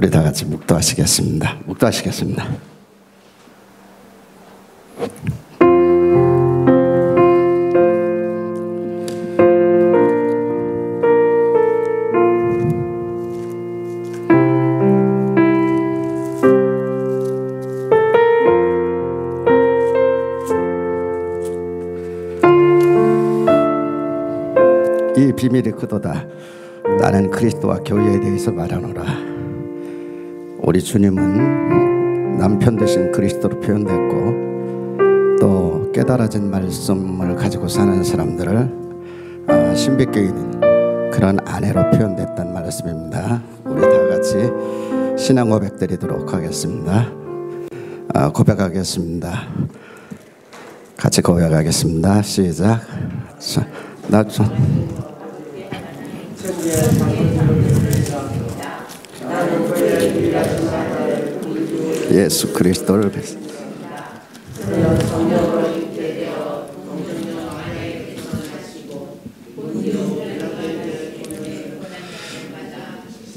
우리 다 같이 묵도하시겠습니다. 묵도하시겠습니다. 이 비밀이 크도다. 나는 그리스도와 교회에 대해서 말하노라. 우리 주님은 남편 되신 그리스도로 표현됐고, 또 깨달아진 말씀을 가지고 사는 사람들을 신비께 있는 그런 아내로 표현됐단 말씀입니다. 우리 다 같이 신앙 고백 드리도록 하겠습니다. 고백하겠습니다. 같이 고백하겠습니다. 시작. 예수 그리스도를 뵙습니다.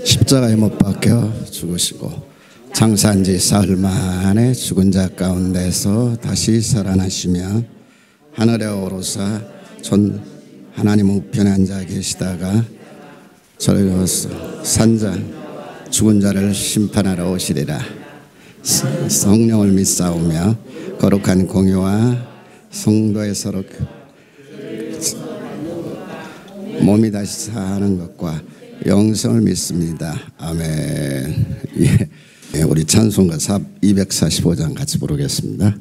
십자가에 못 박혀 죽으시고 장사한 지 사흘 만에 죽은 자 가운데서 다시 살아나시며 하늘에 오르사 하나님 우편에 앉아 계시다가 저리로서 산자 죽은 자를 심판하러 오시리라. 성령을 믿사오며 거룩한 공유와 성도의 서로 몸이 다시 사는 것과 영생을 믿습니다. 아멘. 예, 우리 찬송가 245장 같이 부르겠습니다.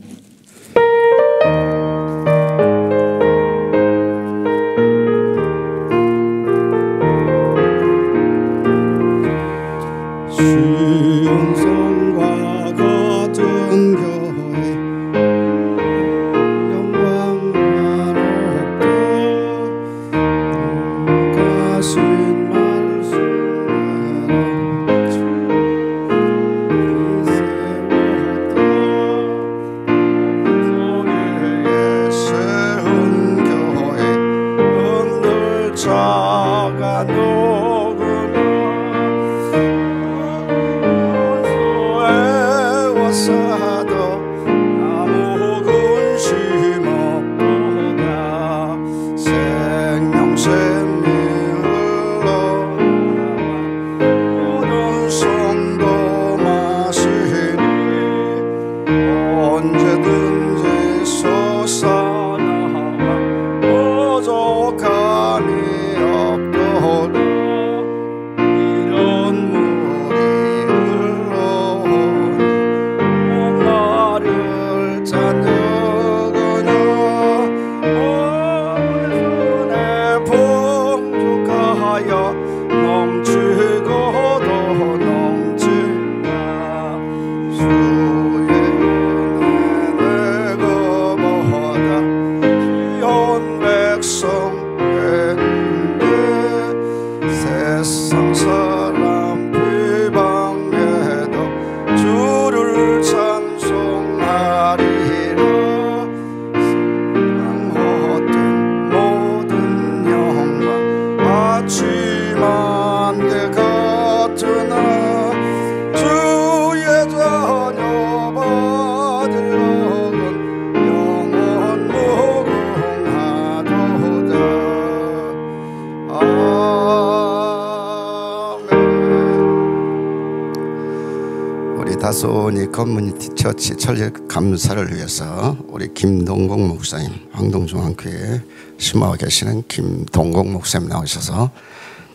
다소니 커뮤니티 처치 철학 감사를 위해서 우리 김동국 목사님, 황동중앙교회에 심하고 계시는 김동국 목사님 나오셔서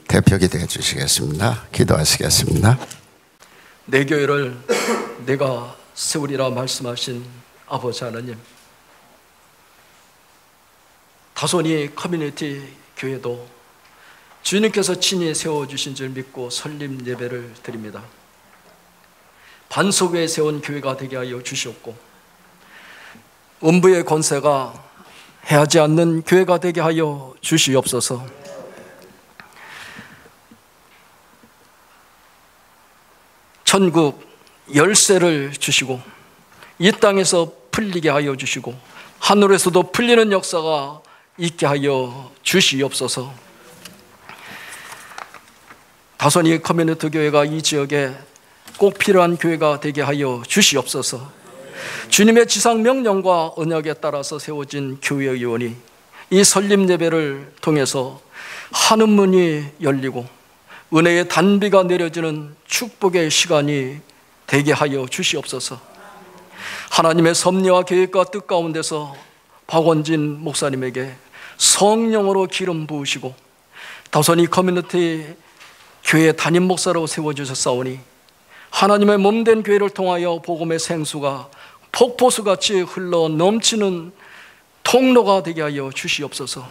대표 기도해 주시겠습니다. 기도하시겠습니다. 내 교회를 내가 세우리라 말씀하신 아버지 하나님, 다소니 커뮤니티 교회도 주님께서 친히 세워주신 줄 믿고 설립 예배를 드립니다. 반석 위에 세운 교회가 되게 하여 주시옵고, 음부의 권세가 해하지 않는 교회가 되게 하여 주시옵소서. 천국 열쇠를 주시고 이 땅에서 풀리게 하여 주시고 하늘에서도 풀리는 역사가 있게 하여 주시옵소서. 다소니 커뮤니티 교회가 이 지역에 꼭 필요한 교회가 되게 하여 주시옵소서. 주님의 지상 명령과 언약에 따라서 세워진 교회의원이 이 설립 예배를 통해서 하늘 문이 열리고 은혜의 단비가 내려지는 축복의 시간이 되게 하여 주시옵소서. 하나님의 섭리와 계획과 뜻 가운데서 박원진 목사님에게 성령으로 기름 부으시고 다소니 커뮤니티 교회 담임 목사로 세워주셨사오니 하나님의 몸된 교회를 통하여 복음의 생수가 폭포수같이 흘러 넘치는 통로가 되게 하여 주시옵소서.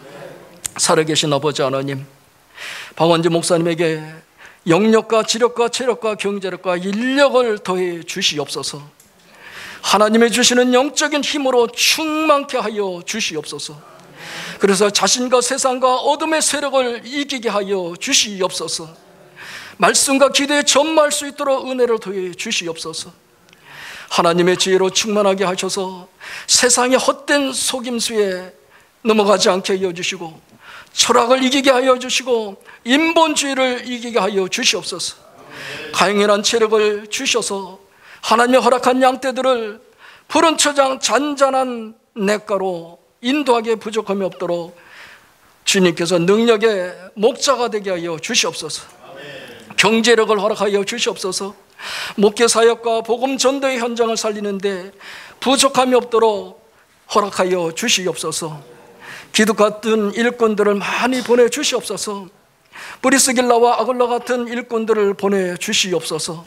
살아계신 아버지 하나님, 박원진 목사님에게 영력과 지력과 체력과 경제력과 인력을 더해 주시옵소서. 하나님의 주시는 영적인 힘으로 충만케 하여 주시옵소서. 그래서 자신과 세상과 어둠의 세력을 이기게 하여 주시옵소서. 말씀과 기도에 전무할 수 있도록 은혜를 더해 주시옵소서. 하나님의 지혜로 충만하게 하셔서 세상의 헛된 속임수에 넘어가지 않게 하여 주시고 철학을 이기게 하여 주시고 인본주의를 이기게 하여 주시옵소서. 강인한 체력을 주셔서 하나님의 허락한 양떼들을 푸른 초장 잔잔한 냇가로 인도하기에 부족함이 없도록 주님께서 능력의 목자가 되게 하여 주시옵소서. 경제력을 허락하여 주시옵소서. 목회 사역과 복음 전도의 현장을 살리는데 부족함이 없도록 허락하여 주시옵소서. 기득 같은 일꾼들을 많이 보내주시옵소서. 브리스길라와 아굴라 같은 일꾼들을 보내주시옵소서.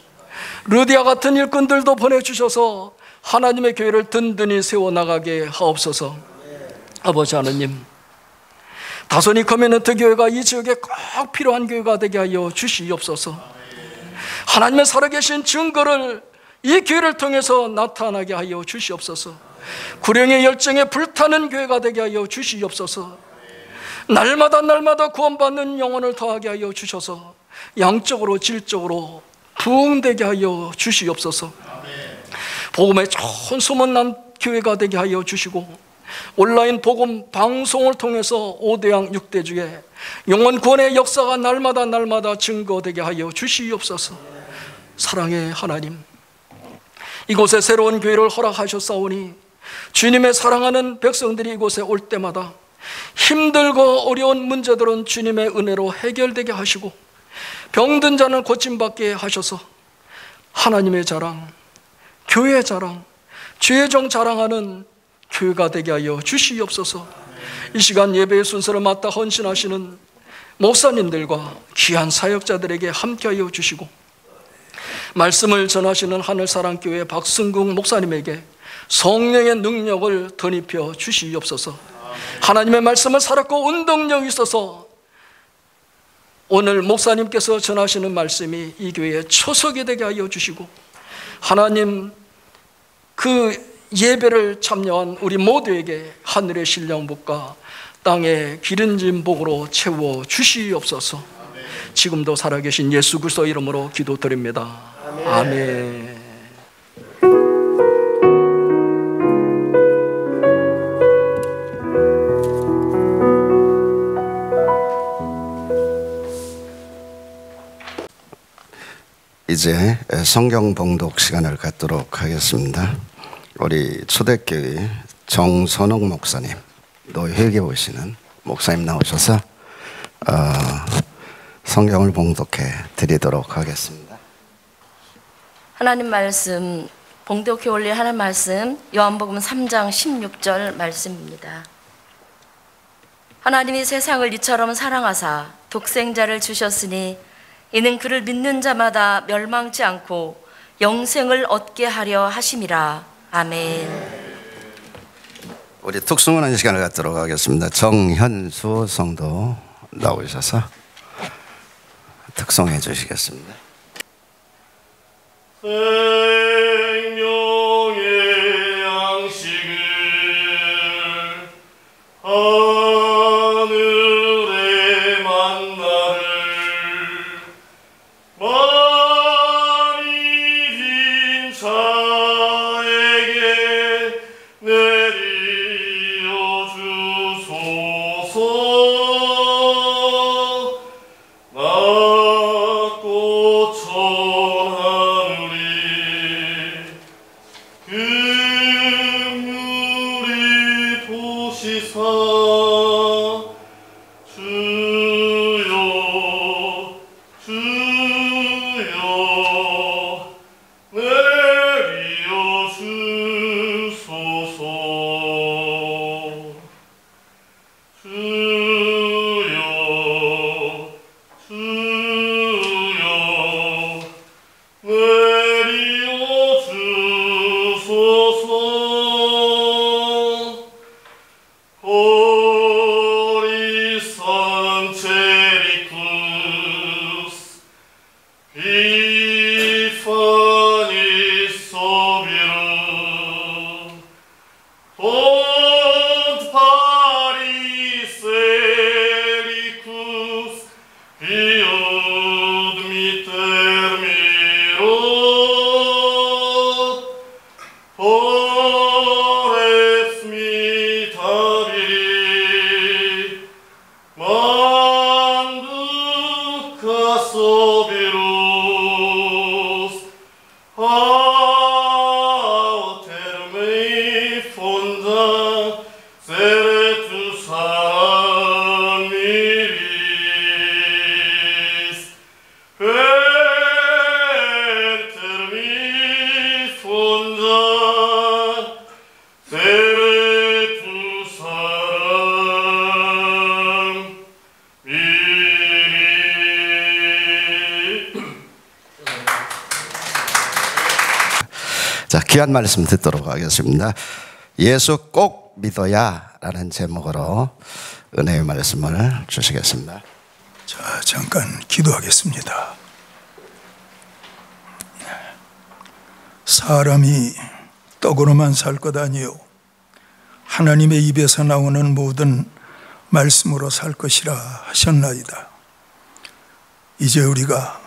르디아 같은 일꾼들도 보내주셔서 하나님의 교회를 든든히 세워나가게 하옵소서. 아버지 하나님, 다소니 커뮤니티 교회가 이 지역에 꼭 필요한 교회가 되게 하여 주시옵소서. 하나님의 살아계신 증거를 이 교회를 통해서 나타나게 하여 주시옵소서. 구령의 열정에 불타는 교회가 되게 하여 주시옵소서. 날마다 구원받는 영혼을 더하게 하여 주셔서 양적으로 질적으로 부흥되게 하여 주시옵소서. 복음의 좋은 소문난 교회가 되게 하여 주시고 온라인 복음 방송을 통해서 5대양 6대주에 영혼 구원의 역사가 날마다 증거되게 하여 주시옵소서. 사랑의 하나님, 이곳에 새로운 교회를 허락하셨사오니 주님의 사랑하는 백성들이 이곳에 올 때마다 힘들고 어려운 문제들은 주님의 은혜로 해결되게 하시고 병든 자는 고침받게 하셔서 하나님의 자랑, 교회의 자랑, 주의 종 자랑하는 교회가 되게 하여 주시옵소서. 이 시간 예배의 순서를 맡아 헌신하시는 목사님들과 귀한 사역자들에게 함께하여 주시고 말씀을 전하시는 하늘사랑교회 박승국 목사님에게 성령의 능력을 덧입혀 주시옵소서. 하나님의 말씀을 살았고 운동력이 있어서 오늘 목사님께서 전하시는 말씀이 이 교회의 초석이 되게 하여 주시고 하나님, 그 예배를 참여한 우리 모두에게 하늘의 신령복과 땅의 기름진 복으로 채워 주시옵소서. 지금도 살아계신 예수 그리스도 이름으로 기도드립니다. 아멘. 이제 성경 봉독 시간을 갖도록 하겠습니다. 우리 초대교회 정선옥 목사님, 노회계 보시는 목사님 나오셔서 성경을 봉독해 드리도록 하겠습니다. 하나님 말씀, 봉독해 올릴 하나님 말씀, 요한복음 3장 16절 말씀입니다. 하나님이 세상을 이처럼 사랑하사 독생자를 주셨으니 이는 그를 믿는 자마다 멸망치 않고 영생을 얻게 하려 하심이라. 아멘. 우리 특송하는 시간을 갖도록 하겠습니다. 정현수 성도 나오셔서 특송해 주시겠습니다. 생명의 양식을 하늘의 만나를 많이 빈 자에게 내려 주소서. 낮고 천하늘이 주여 주여 내리오 주소서 호리산 체리쿠스 비파니 소비루 Paris biod mi termiro Ores mi tabiri Manduca sobirus Autermei fonda Seretu saramiris Pertermi fonda Seretu saramiris 자, 귀한 말씀 듣도록 하겠습니다. 예수 꼭 믿어야 라는 제목으로 은혜의 말씀을 주시겠습니다. 자, 잠깐 기도하겠습니다. 사람이 떡으로만 살 것 아니요 하나님의 입에서 나오는 모든 말씀으로 살 것이라 하셨나이다. 이제 우리가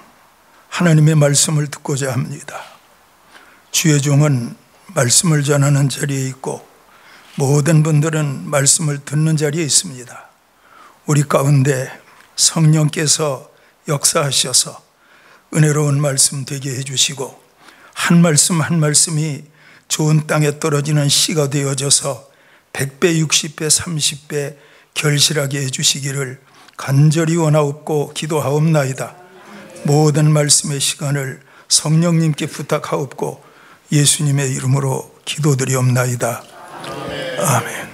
하나님의 말씀을 듣고자 합니다. 주의 종은 말씀을 전하는 자리에 있고 모든 분들은 말씀을 듣는 자리에 있습니다. 우리 가운데 성령께서 역사하셔서 은혜로운 말씀 되게 해주시고 한 말씀 한 말씀이 좋은 땅에 떨어지는 씨가 되어져서 100배, 60배, 30배 결실하게 해주시기를 간절히 원하옵고 기도하옵나이다. 모든 말씀의 시간을 성령님께 부탁하옵고 예수님의 이름으로 기도드리옵나이다. 아멘.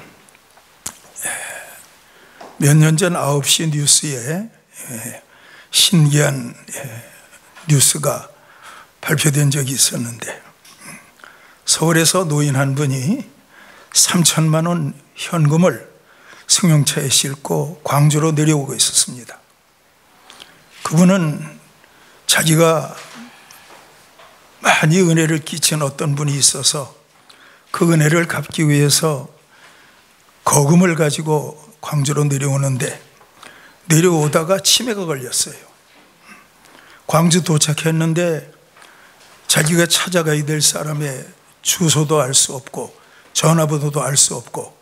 몇 년 전 9시 뉴스에 신기한 뉴스가 발표된 적이 있었는데 서울에서 노인 한 분이 3천만 원 현금을 승용차에 싣고 광주로 내려오고 있었습니다. 그분은 자기가 많이 은혜를 끼친 어떤 분이 있어서 그 은혜를 갚기 위해서 거금을 가지고 광주로 내려오는데 내려오다가 치매가 걸렸어요. 광주 도착했는데 자기가 찾아가야 될 사람의 주소도 알 수 없고 전화번호도 알 수 없고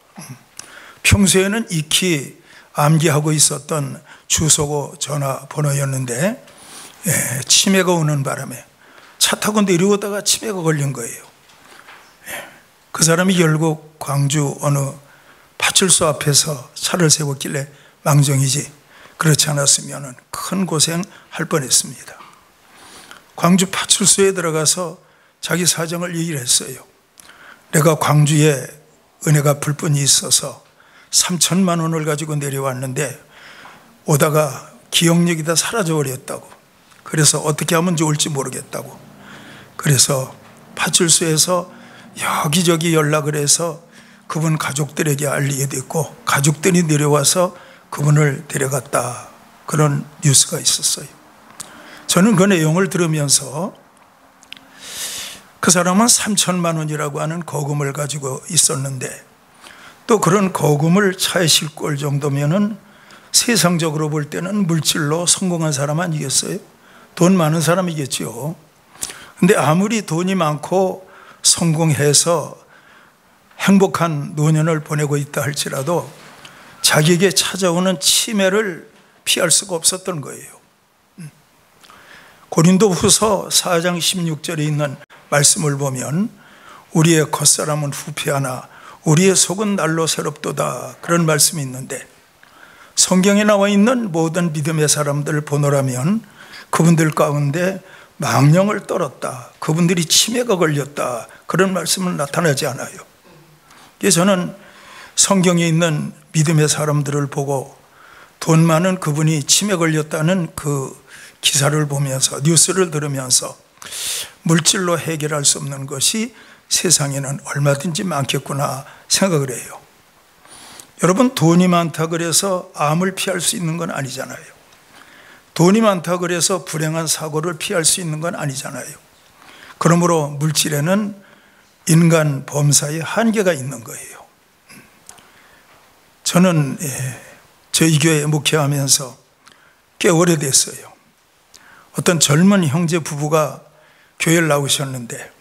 평소에는 익히 암기하고 있었던 주소고 전화번호였는데 치매가 오는 바람에 차 타고 내려오다가 치매가 걸린 거예요. 그 사람이 결국 광주 어느 파출소 앞에서 차를 세웠길래 망정이지 그렇지 않았으면 큰 고생할 뻔했습니다. 광주 파출소에 들어가서 자기 사정을 얘기를 했어요. 내가 광주에 은혜 갚을 분이 있어서 3천만 원을 가지고 내려왔는데 오다가 기억력이 다 사라져버렸다고. 그래서 어떻게 하면 좋을지 모르겠다고. 그래서 파출소에서 여기저기 연락을 해서 그분 가족들에게 알리게 됐고 가족들이 내려와서 그분을 데려갔다. 그런 뉴스가 있었어요. 저는 그 내용을 들으면서 그 사람은 3천만 원이라고 하는 거금을 가지고 있었는데 또 그런 거금을 차에 싣고 올 정도면은 세상적으로 볼 때는 물질로 성공한 사람 아니겠어요? 돈 많은 사람이겠죠. 근데 아무리 돈이 많고 성공해서 행복한 노년을 보내고 있다 할지라도 자기에게 찾아오는 치매를 피할 수가 없었던 거예요. 고린도후서 4장 16절에 있는 말씀을 보면 우리의 겉사람은 후피하나 우리의 속은 날로 새롭도다 그런 말씀이 있는데 성경에 나와 있는 모든 믿음의 사람들을 보노라면 그분들 가운데 망령을 떨었다, 그분들이 치매가 걸렸다 그런 말씀은 나타나지 않아요. 그래서 저는 성경에 있는 믿음의 사람들을 보고 돈 많은 그분이 치매 걸렸다는 그 기사를 보면서, 뉴스를 들으면서 물질로 해결할 수 없는 것이 세상에는 얼마든지 많겠구나 생각을 해요. 여러분, 돈이 많다 그래서 암을 피할 수 있는 건 아니잖아요. 돈이 많다 그래서 불행한 사고를 피할 수 있는 건 아니잖아요. 그러므로 물질에는 인간 범사에 한계가 있는 거예요. 저는 저희 교회에 목회하면서 꽤 오래됐어요. 어떤 젊은 형제 부부가 교회를 나오셨는데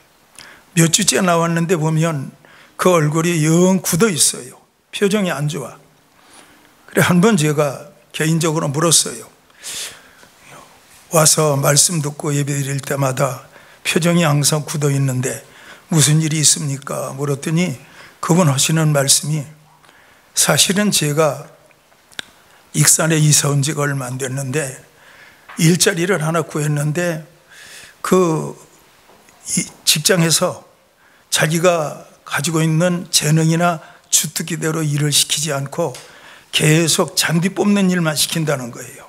몇 주째 나왔는데 보면 그 얼굴이 영 굳어 있어요. 표정이 안 좋아. 그래 한번 제가 개인적으로 물었어요. 와서 말씀 듣고 예배 드릴 때마다 표정이 항상 굳어 있는데 무슨 일이 있습니까? 물었더니 그분 하시는 말씀이, 사실은 제가 익산에 이사 온 지가 얼마 안 됐는데 일자리를 하나 구했는데 그 직장에서 자기가 가지고 있는 재능이나 주특기대로 일을 시키지 않고 계속 잔디 뽑는 일만 시킨다는 거예요.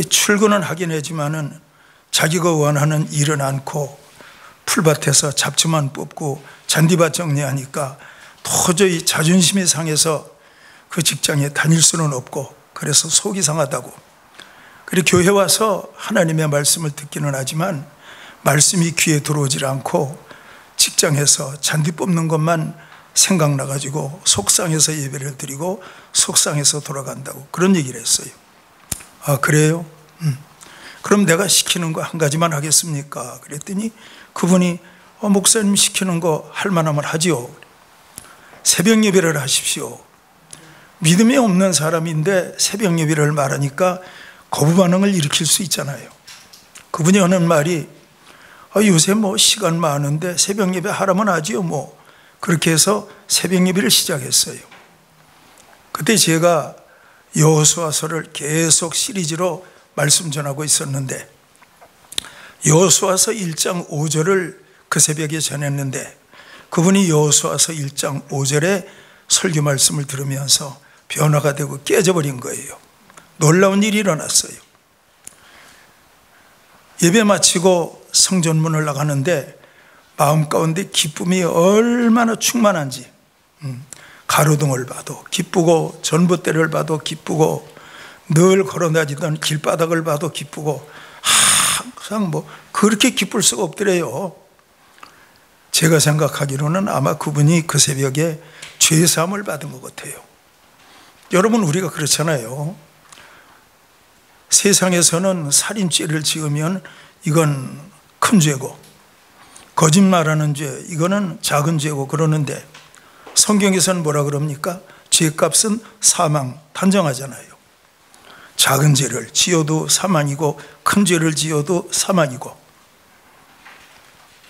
출근은 하긴 하지만은 자기가 원하는 일은 않고 풀밭에서 잡초만 뽑고 잔디밭 정리하니까 도저히 자존심이 상해서 그 직장에 다닐 수는 없고, 그래서 속이 상하다고. 그리고 교회 와서 하나님의 말씀을 듣기는 하지만 말씀이 귀에 들어오질 않고 직장에서 잔디 뽑는 것만 생각나가지고 속상해서 예배를 드리고 속상해서 돌아간다고 그런 얘기를 했어요. 아, 그래요? 그럼 내가 시키는 거 한 가지만 하겠습니까? 그랬더니 그분이 목사님 시키는 거 할 만하면 하지요. 새벽 예배를 하십시오. 믿음이 없는 사람인데 새벽 예배를 말하니까 거부 반응을 일으킬 수 있잖아요. 그분이 하는 말이, 요새 뭐 시간 많은데 새벽 예배 하라면 하지요 뭐. 그렇게 해서 새벽 예배를 시작했어요. 그때 제가 여호수아서를 계속 시리즈로 말씀 전하고 있었는데 여호수아서 1장 5절을 그 새벽에 전했는데 그분이 여호수아서 1장 5절에 설교 말씀을 들으면서 변화가 되고 깨져버린 거예요. 놀라운 일이 일어났어요. 예배 마치고 성전문을 나가는데 마음 가운데 기쁨이 얼마나 충만한지, 가로등을 봐도 기쁘고 전봇대를 봐도 기쁘고 늘 걸어다니던 길바닥을 봐도 기쁘고 항상 뭐 그렇게 기쁠 수가 없더래요. 제가 생각하기로는 아마 그분이 그 새벽에 죄사함을 받은 것 같아요. 여러분, 우리가 그렇잖아요. 세상에서는 살인죄를 지으면 이건 큰 죄고 거짓말하는 죄 이거는 작은 죄고 그러는데 성경에서는 뭐라 그럽니까? 죄값은 사망 단정하잖아요. 작은 죄를 지어도 사망이고 큰 죄를 지어도 사망이고,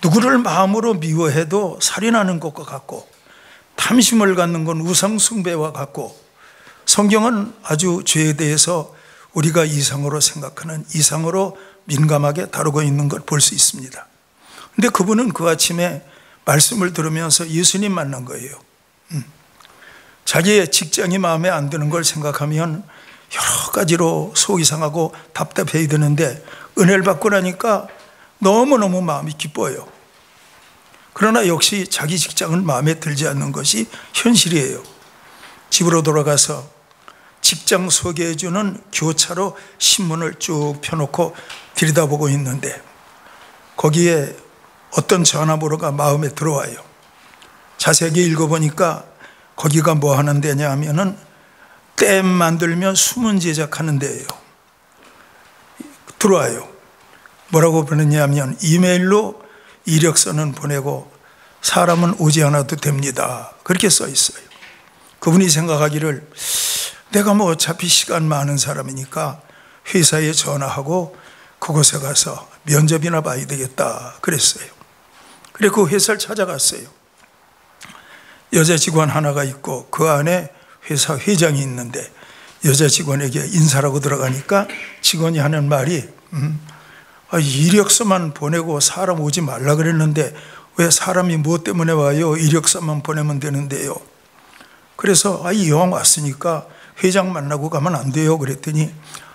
누구를 마음으로 미워해도 살인하는 것과 같고 탐심을 갖는 건 우상 숭배와 같고, 성경은 아주 죄에 대해서 우리가 이상으로 생각하는, 이상으로 민감하게 다루고 있는 걸 볼 수 있습니다. 근데 그분은 그 아침에 말씀을 들으면서 예수님 만난 거예요. 자기의 직장이 마음에 안 드는 걸 생각하면 여러 가지로 속이 상하고 답답해야 되는데 은혜를 받고 나니까 너무너무 마음이 기뻐요. 그러나 역시 자기 직장은 마음에 들지 않는 것이 현실이에요. 집으로 돌아가서 직장 소개해주는 교차로 신문을 쭉 펴놓고 들여다보고 있는데 거기에 어떤 전화번호가 마음에 들어와요. 자세하게 읽어보니까 거기가 뭐 하는 데냐 하면은 댐 만들면 수문 제작하는 데예요. 들어와요. 뭐라고 보냈냐 하면 이메일로 이력서는 보내고 사람은 오지 않아도 됩니다. 그렇게 써 있어요. 그분이 생각하기를 내가 뭐 어차피 시간 많은 사람이니까 회사에 전화하고 그곳에 가서 면접이나 봐야 되겠다 그랬어요. 그래 그 회사를 찾아갔어요. 여자 직원 하나가 있고 그 안에 회사 회장이 있는데 여자 직원에게 인사라고 들어가니까 직원이 하는 말이 이력서만 보내고 사람 오지 말라 그랬는데 왜 사람이 무엇 때문에 와요? 이력서만 보내면 되는데요. 그래서 이왕 왔으니까 회장 만나고 가면 안 돼요 그랬더니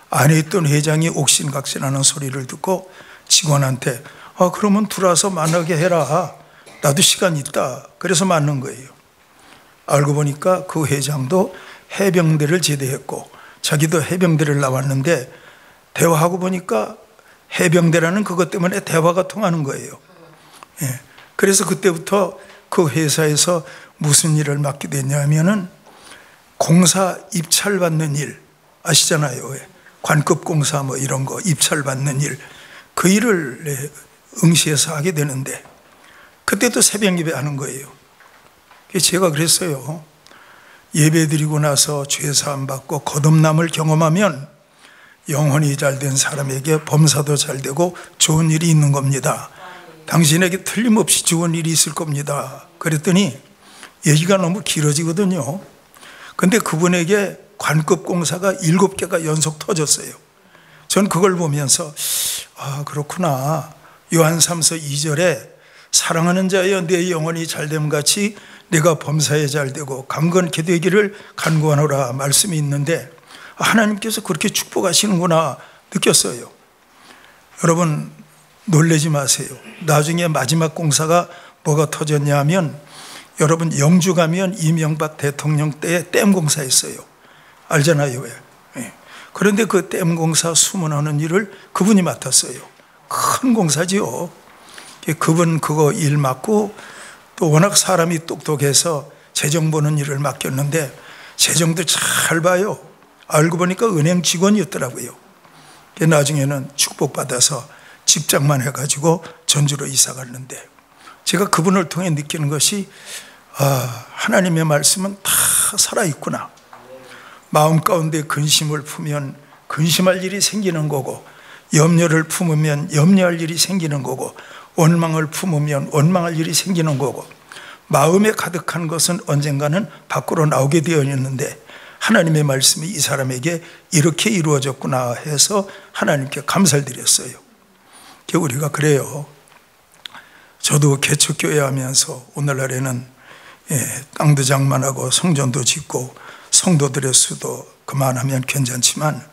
안에 있던 회장이 옥신각신하는 소리를 듣고 직원한테 그러면 들어와서 만나게 해라. 나도 시간 있다. 그래서 만난 거예요. 알고 보니까 그 회장도 해병대를 제대했고 자기도 해병대를 나왔는데 대화하고 보니까 해병대라는 그것 때문에 대화가 통하는 거예요. 예. 그래서 그때부터 그 회사에서 무슨 일을 맡게 됐냐면은 공사 입찰 받는 일 아시잖아요. 관급 공사 뭐 이런 거 입찰 받는 일, 그 일을 응시해서 하게 되는데 그때도 새벽 예배 하는 거예요. 제가 그랬어요. 예배 드리고 나서 죄사함 받고 거듭남을 경험하면 영혼이 잘된 사람에게 범사도 잘 되고 좋은 일이 있는 겁니다. 당신에게 틀림없이 좋은 일이 있을 겁니다. 그랬더니 얘기가 너무 길어지거든요. 근데 그분에게 관급 공사가 7개가 연속 터졌어요. 전 그걸 보면서 그렇구나. 요한 3서 2절에 사랑하는 자여 내 영혼이 잘됨 같이 내가 범사에 잘되고 강건케 되기를 간구하노라 말씀이 있는데 하나님께서 그렇게 축복하시는구나 느꼈어요. 여러분 놀라지 마세요. 나중에 마지막 공사가 뭐가 터졌냐 하면 여러분 영주 가면 이명박 대통령 때 댐 공사했어요. 알잖아요. 왜? 그런데 그 댐 공사 수문하는 일을 그분이 맡았어요. 큰 공사지요. 그분 그거 일 맡고 또 워낙 사람이 똑똑해서 재정 보는 일을 맡겼는데 재정도 잘 봐요. 알고 보니까 은행 직원이었더라고요. 나중에는 축복받아서 직장만 해가지고 전주로 이사 갔는데 제가 그분을 통해 느끼는 것이 하나님의 말씀은 다 살아있구나. 마음 가운데 근심을 품으면 근심할 일이 생기는 거고 염려를 품으면 염려할 일이 생기는 거고 원망을 품으면 원망할 일이 생기는 거고 마음에 가득한 것은 언젠가는 밖으로 나오게 되어 있는데 하나님의 말씀이 이 사람에게 이렇게 이루어졌구나 해서 하나님께 감사를 드렸어요. 우리가 그래요. 저도 개척교회 하면서 오늘날에는 땅도 장만하고 성전도 짓고 성도들의 수도 그만하면 괜찮지만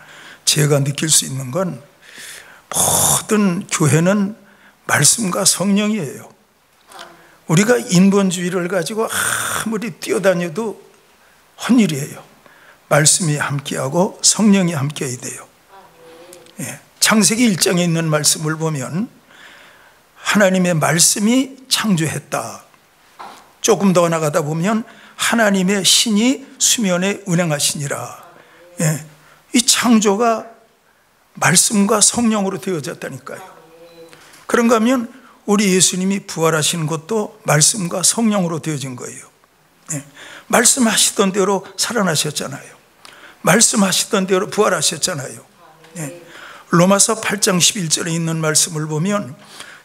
제가 느낄 수 있는 건 모든 교회는 말씀과 성령이에요. 우리가 인본주의를 가지고 아무리 뛰어다녀도 헛일이에요. 말씀이 함께하고 성령이 함께해야 돼요. 창세기 1장에 있는 말씀을 보면 하나님의 말씀이 창조했다. 조금 더 나가다 보면 하나님의 신이 수면에 운행하시니라. 이 창조가 말씀과 성령으로 되어졌다니까요. 그런가 하면 우리 예수님이 부활하시는 것도 말씀과 성령으로 되어진 거예요. 말씀하시던 대로 살아나셨잖아요. 말씀하시던 대로 부활하셨잖아요. 로마서 8장 11절에 있는 말씀을 보면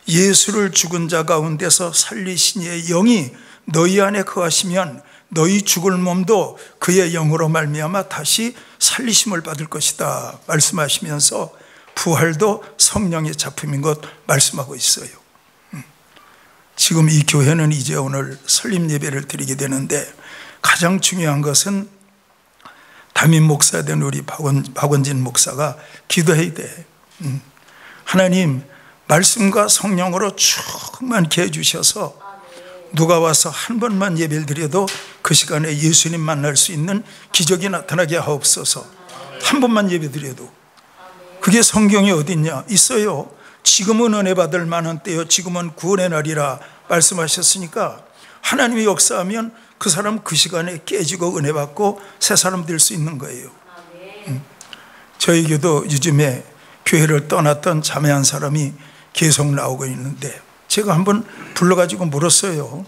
예수를 죽은 자 가운데서 살리신 이의 영이 너희 안에 거하시면 너희 죽을 몸도 그의 영으로 말미암아 다시 살리심을 받을 것이다 말씀하시면서 부활도 성령의 작품인 것 말씀하고 있어요. 지금 이 교회는 이제 오늘 설립 예배를 드리게 되는데 가장 중요한 것은 담임 목사 된 우리 박원진 목사가 기도해야 돼. 하나님 말씀과 성령으로 충만케 해주셔서 누가 와서 한 번만 예배를 드려도 그 시간에 예수님 만날 수 있는 기적이 나타나게 하옵소서. 한 번만 예배 드려도. 그게 성경에 어딨냐? 있어요. 지금은 은혜 받을 만한 때요 지금은 구원의 날이라 말씀하셨으니까 하나님이 역사하면 그 사람 그 시간에 깨지고 은혜 받고 새 사람 될 수 있는 거예요. 저에게도 요즘에 교회를 떠났던 자매 한 사람이 계속 나오고 있는데 제가 한번 불러가지고 물었어요.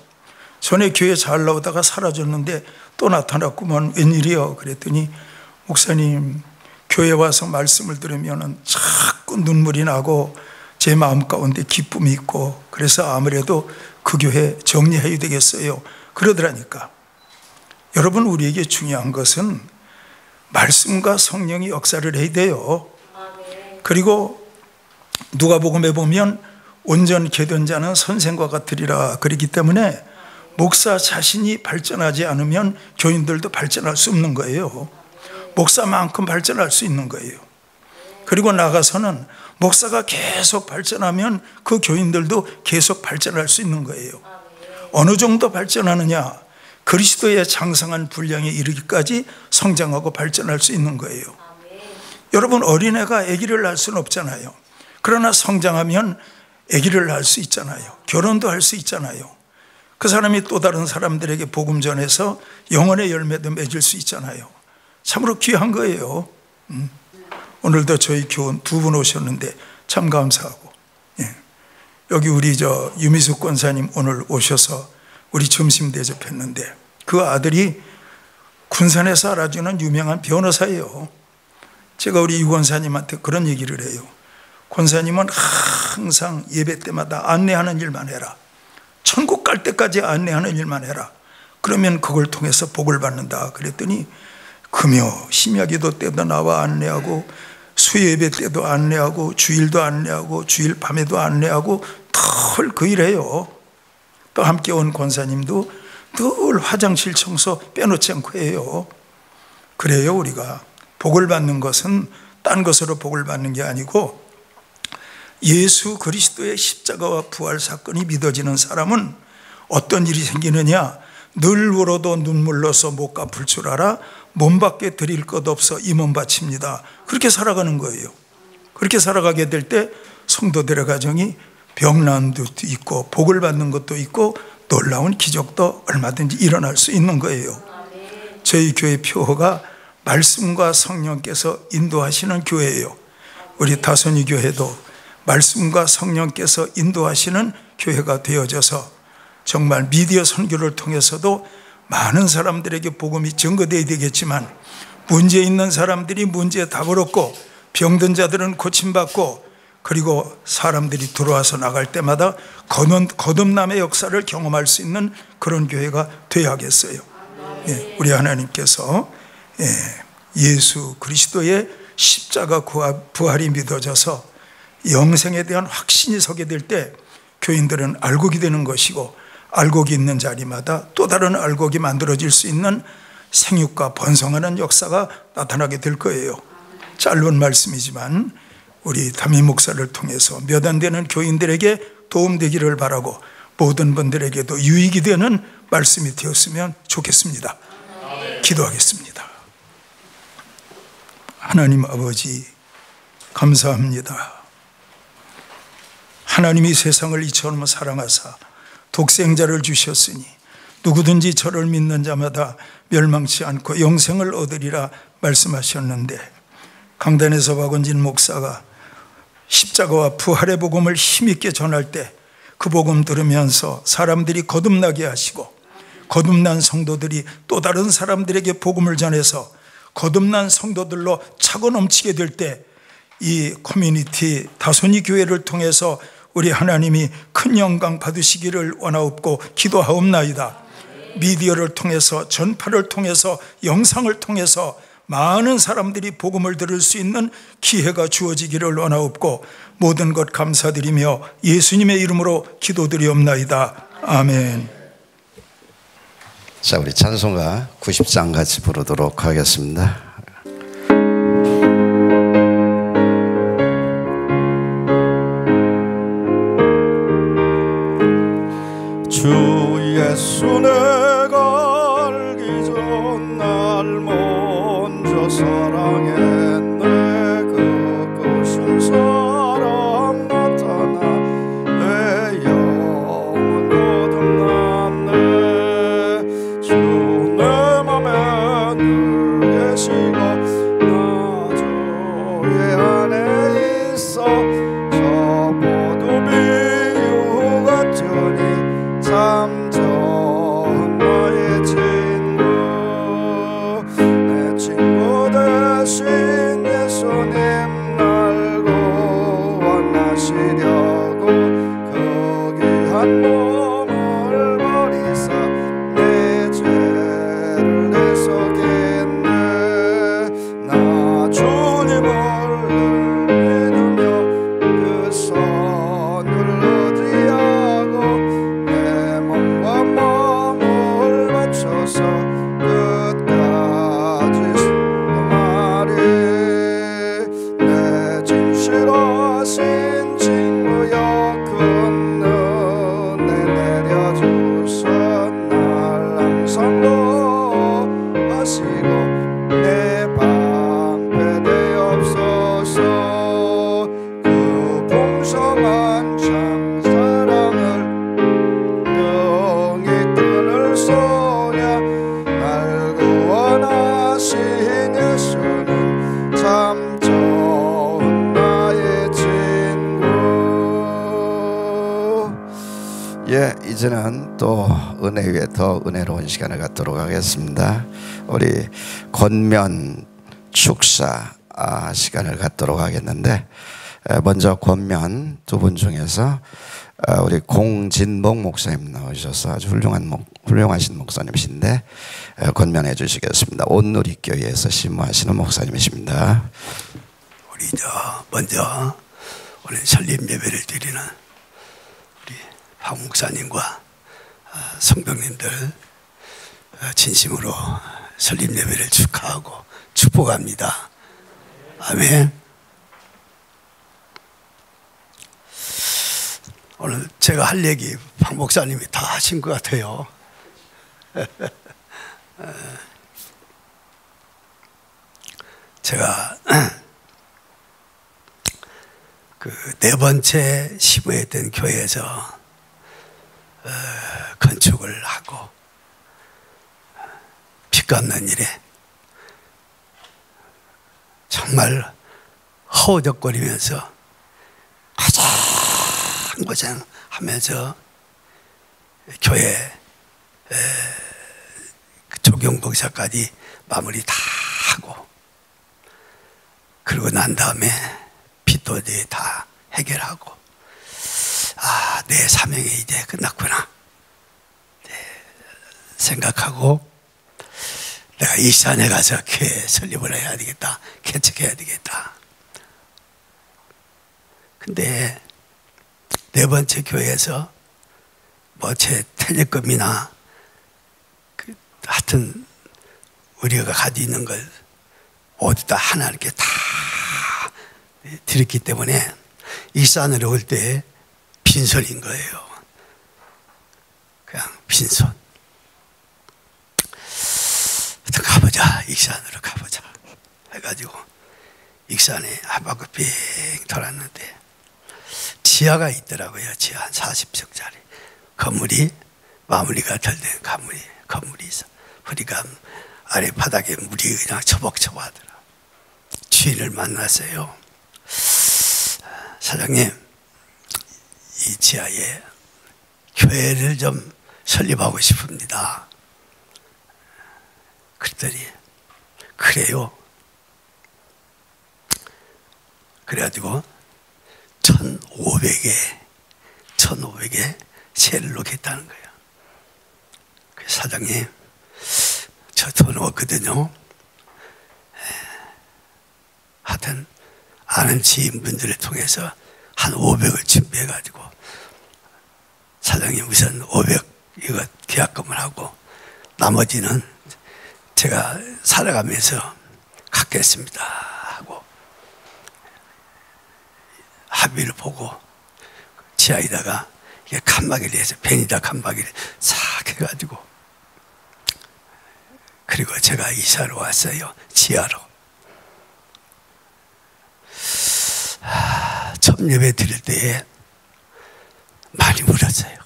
전에 교회 잘 나오다가 사라졌는데 또 나타났구먼 웬일이요? 그랬더니 목사님 교회 와서 말씀을 들으면 자꾸 눈물이 나고 제 마음 가운데 기쁨이 있고 그래서 아무래도 그 교회 정리해야 되겠어요 그러더라니까. 여러분 우리에게 중요한 것은 말씀과 성령이 역사를 해야 돼요. 그리고 누가복음에 보면 온전케 된 자는 선생과 같으리라 그러기 때문에 목사 자신이 발전하지 않으면 교인들도 발전할 수 없는 거예요. 목사만큼 발전할 수 있는 거예요. 그리고 나가서는 목사가 계속 발전하면 그 교인들도 계속 발전할 수 있는 거예요. 어느 정도 발전하느냐? 그리스도의 장성한 분량에 이르기까지 성장하고 발전할 수 있는 거예요. 여러분, 어린애가 아기를 낳을 수는 없잖아요. 그러나 성장하면 아기를 낳을 수 있잖아요. 결혼도 할 수 있잖아요. 그 사람이 또 다른 사람들에게 복음 전해서 영혼의 열매도 맺을 수 있잖아요. 참으로 귀한 거예요. 오늘도 저희 교원 2분 오셨는데 참 감사하고, 여기 우리 유미숙 권사님 오늘 오셔서 우리 점심 대접했는데 그 아들이 군산에서 알아주는 유명한 변호사예요. 제가 우리 유 권사님한테 그런 얘기를 해요. 권사님은 항상 예배 때마다 안내하는 일만 해라. 천국 갈 때까지 안내하는 일만 해라. 그러면 그걸 통해서 복을 받는다. 그랬더니 금요 심야기도 때도 나와 안내하고, 수요예배 때도 안내하고, 주일도 안내하고, 주일 밤에도 안내하고 늘 그 일해요. 또 함께 온 권사님도 늘 화장실 청소 빼놓지 않고 해요. 그래요. 우리가 복을 받는 것은 딴 것으로 복을 받는 게 아니고, 예수 그리스도의 십자가와 부활 사건이 믿어지는 사람은 어떤 일이 생기느냐? 늘 울어도 눈물로서 못 갚을 줄 알아 몸 밖에 드릴 것 없어 이 몸 바칩니다. 그렇게 살아가는 거예요. 그렇게 살아가게 될 때 성도들의 가정이 병난도 있고 복을 받는 것도 있고 놀라운 기적도 얼마든지 일어날 수 있는 거예요. 저희 교회 표어가 말씀과 성령께서 인도하시는 교회예요. 우리 다선이 교회도 말씀과 성령께서 인도하시는 교회가 되어져서 정말 미디어 선교를 통해서도 많은 사람들에게 복음이 전거되어야 되겠지만, 문제 있는 사람들이 문제에 답을 얻고 병든 자들은 고침받고, 그리고 사람들이 들어와서 나갈 때마다 거듭남의 역사를 경험할 수 있는 그런 교회가 되어야겠어요. 우리 하나님께서 예수 그리스도의 십자가 부활이 믿어져서 영생에 대한 확신이 서게 될 때 교인들은 알곡이 되는 것이고, 알곡이 있는 자리마다 또 다른 알곡이 만들어질 수 있는 생육과 번성하는 역사가 나타나게 될 거예요. 짧은 말씀이지만 우리 담임 목사를 통해서 몇 안 되는 교인들에게 도움되기를 바라고 모든 분들에게도 유익이 되는 말씀이 되었으면 좋겠습니다. 기도하겠습니다. 하나님 아버지, 감사합니다. 하나님이 세상을 이처럼 사랑하사 독생자를 주셨으니 누구든지 저를 믿는 자마다 멸망치 않고 영생을 얻으리라 말씀하셨는데, 강단에서 박원진 목사가 십자가와 부활의 복음을 힘있게 전할 때 그 복음 들으면서 사람들이 거듭나게 하시고, 거듭난 성도들이 또 다른 사람들에게 복음을 전해서 거듭난 성도들로 차고 넘치게 될 때 이 커뮤니티 다손이 교회를 통해서 우리 하나님이 큰 영광 받으시기를 원하옵고 기도하옵나이다. 미디어를 통해서, 전파를 통해서, 영상을 통해서 많은 사람들이 복음을 들을 수 있는 기회가 주어지기를 원하옵고 모든 것 감사드리며 예수님의 이름으로 기도드리옵나이다. 아멘. 자, 우리 찬송가 90장 같이 부르도록 하겠습니다. 주 예수 내가 알기 전 날 먼저 사랑했네. 그것은 사랑 나타나 내 영혼 거듭났네. 주 내 맘에 늘 계시 이제는 또 은혜 위에 더 은혜로운 시간을 갖도록 하겠습니다. 우리 권면 축사 시간을 갖도록 하겠는데, 먼저 권면 두 분 중에서 우리 공진복 목사님 나오셔서 아주 훌륭하신 목사님이신데 권면해 주시겠습니다. 온누리교회에서 심무하시는 목사님이십니다. 우리 먼저 오늘 설립 예배를 드리는 우리 박 목사님과 성도님들 진심으로 설립 예배를 축하하고 축복합니다. 아멘. 오늘 제가 할 얘기 박 목사님이 다 하신 것 같아요. 제가 그 네 번째 시부했던 교회에서 건축을 하고 빚 갚는 일에 정말 허우적거리면서 고생하면서 교회 조경복사까지 마무리 다 하고, 그러고 난 다음에 빚도 이제 다 해결하고, 내 사명이 이제 끝났구나 생각하고, 내가 이 산에 가서 교회 설립을 해야 되겠다, 개척해야 되겠다. 근데 네 번째 교회에서 뭐 제 퇴직금이나 하여튼 우리가 가지고 있는 걸 어디다 하나님께 다 드렸기 때문에 이 산으로 올 때 빈손인 거예요. 그냥 빈손. 가보자, 익산으로 가보자 해가지고 익산에 한 바퀴 빙 돌았는데 지하가 있더라고요. 지하 한 40층짜리 건물이 마무리가 덜 된 건물이 있어. 그러니까 아래 바닥에 물이 그냥 처벅처벅하더라. 주인을 만났어요. 사장님, 이 지하에 교회를 좀 설립하고 싶습니다. 그랬더니 그래요. 그래가지고 1,500에 세를 놓겠다는 거예요. 사장님, 저 돈 없거든요. 하여튼 아는 지인분들을 통해서 한 500을 준비해가지고 사장님 우선 500 이거 계약금을 하고 나머지는 제가 살아가면서 갚겠습니다 하고 합의를 보고 지하에다가 이게 칸막이를 해서 베니다 칸막이를 싹 해가지고, 그리고 제가 이사를 왔어요. 지하로. 첫 예배 드릴 때에 많이 울었어요.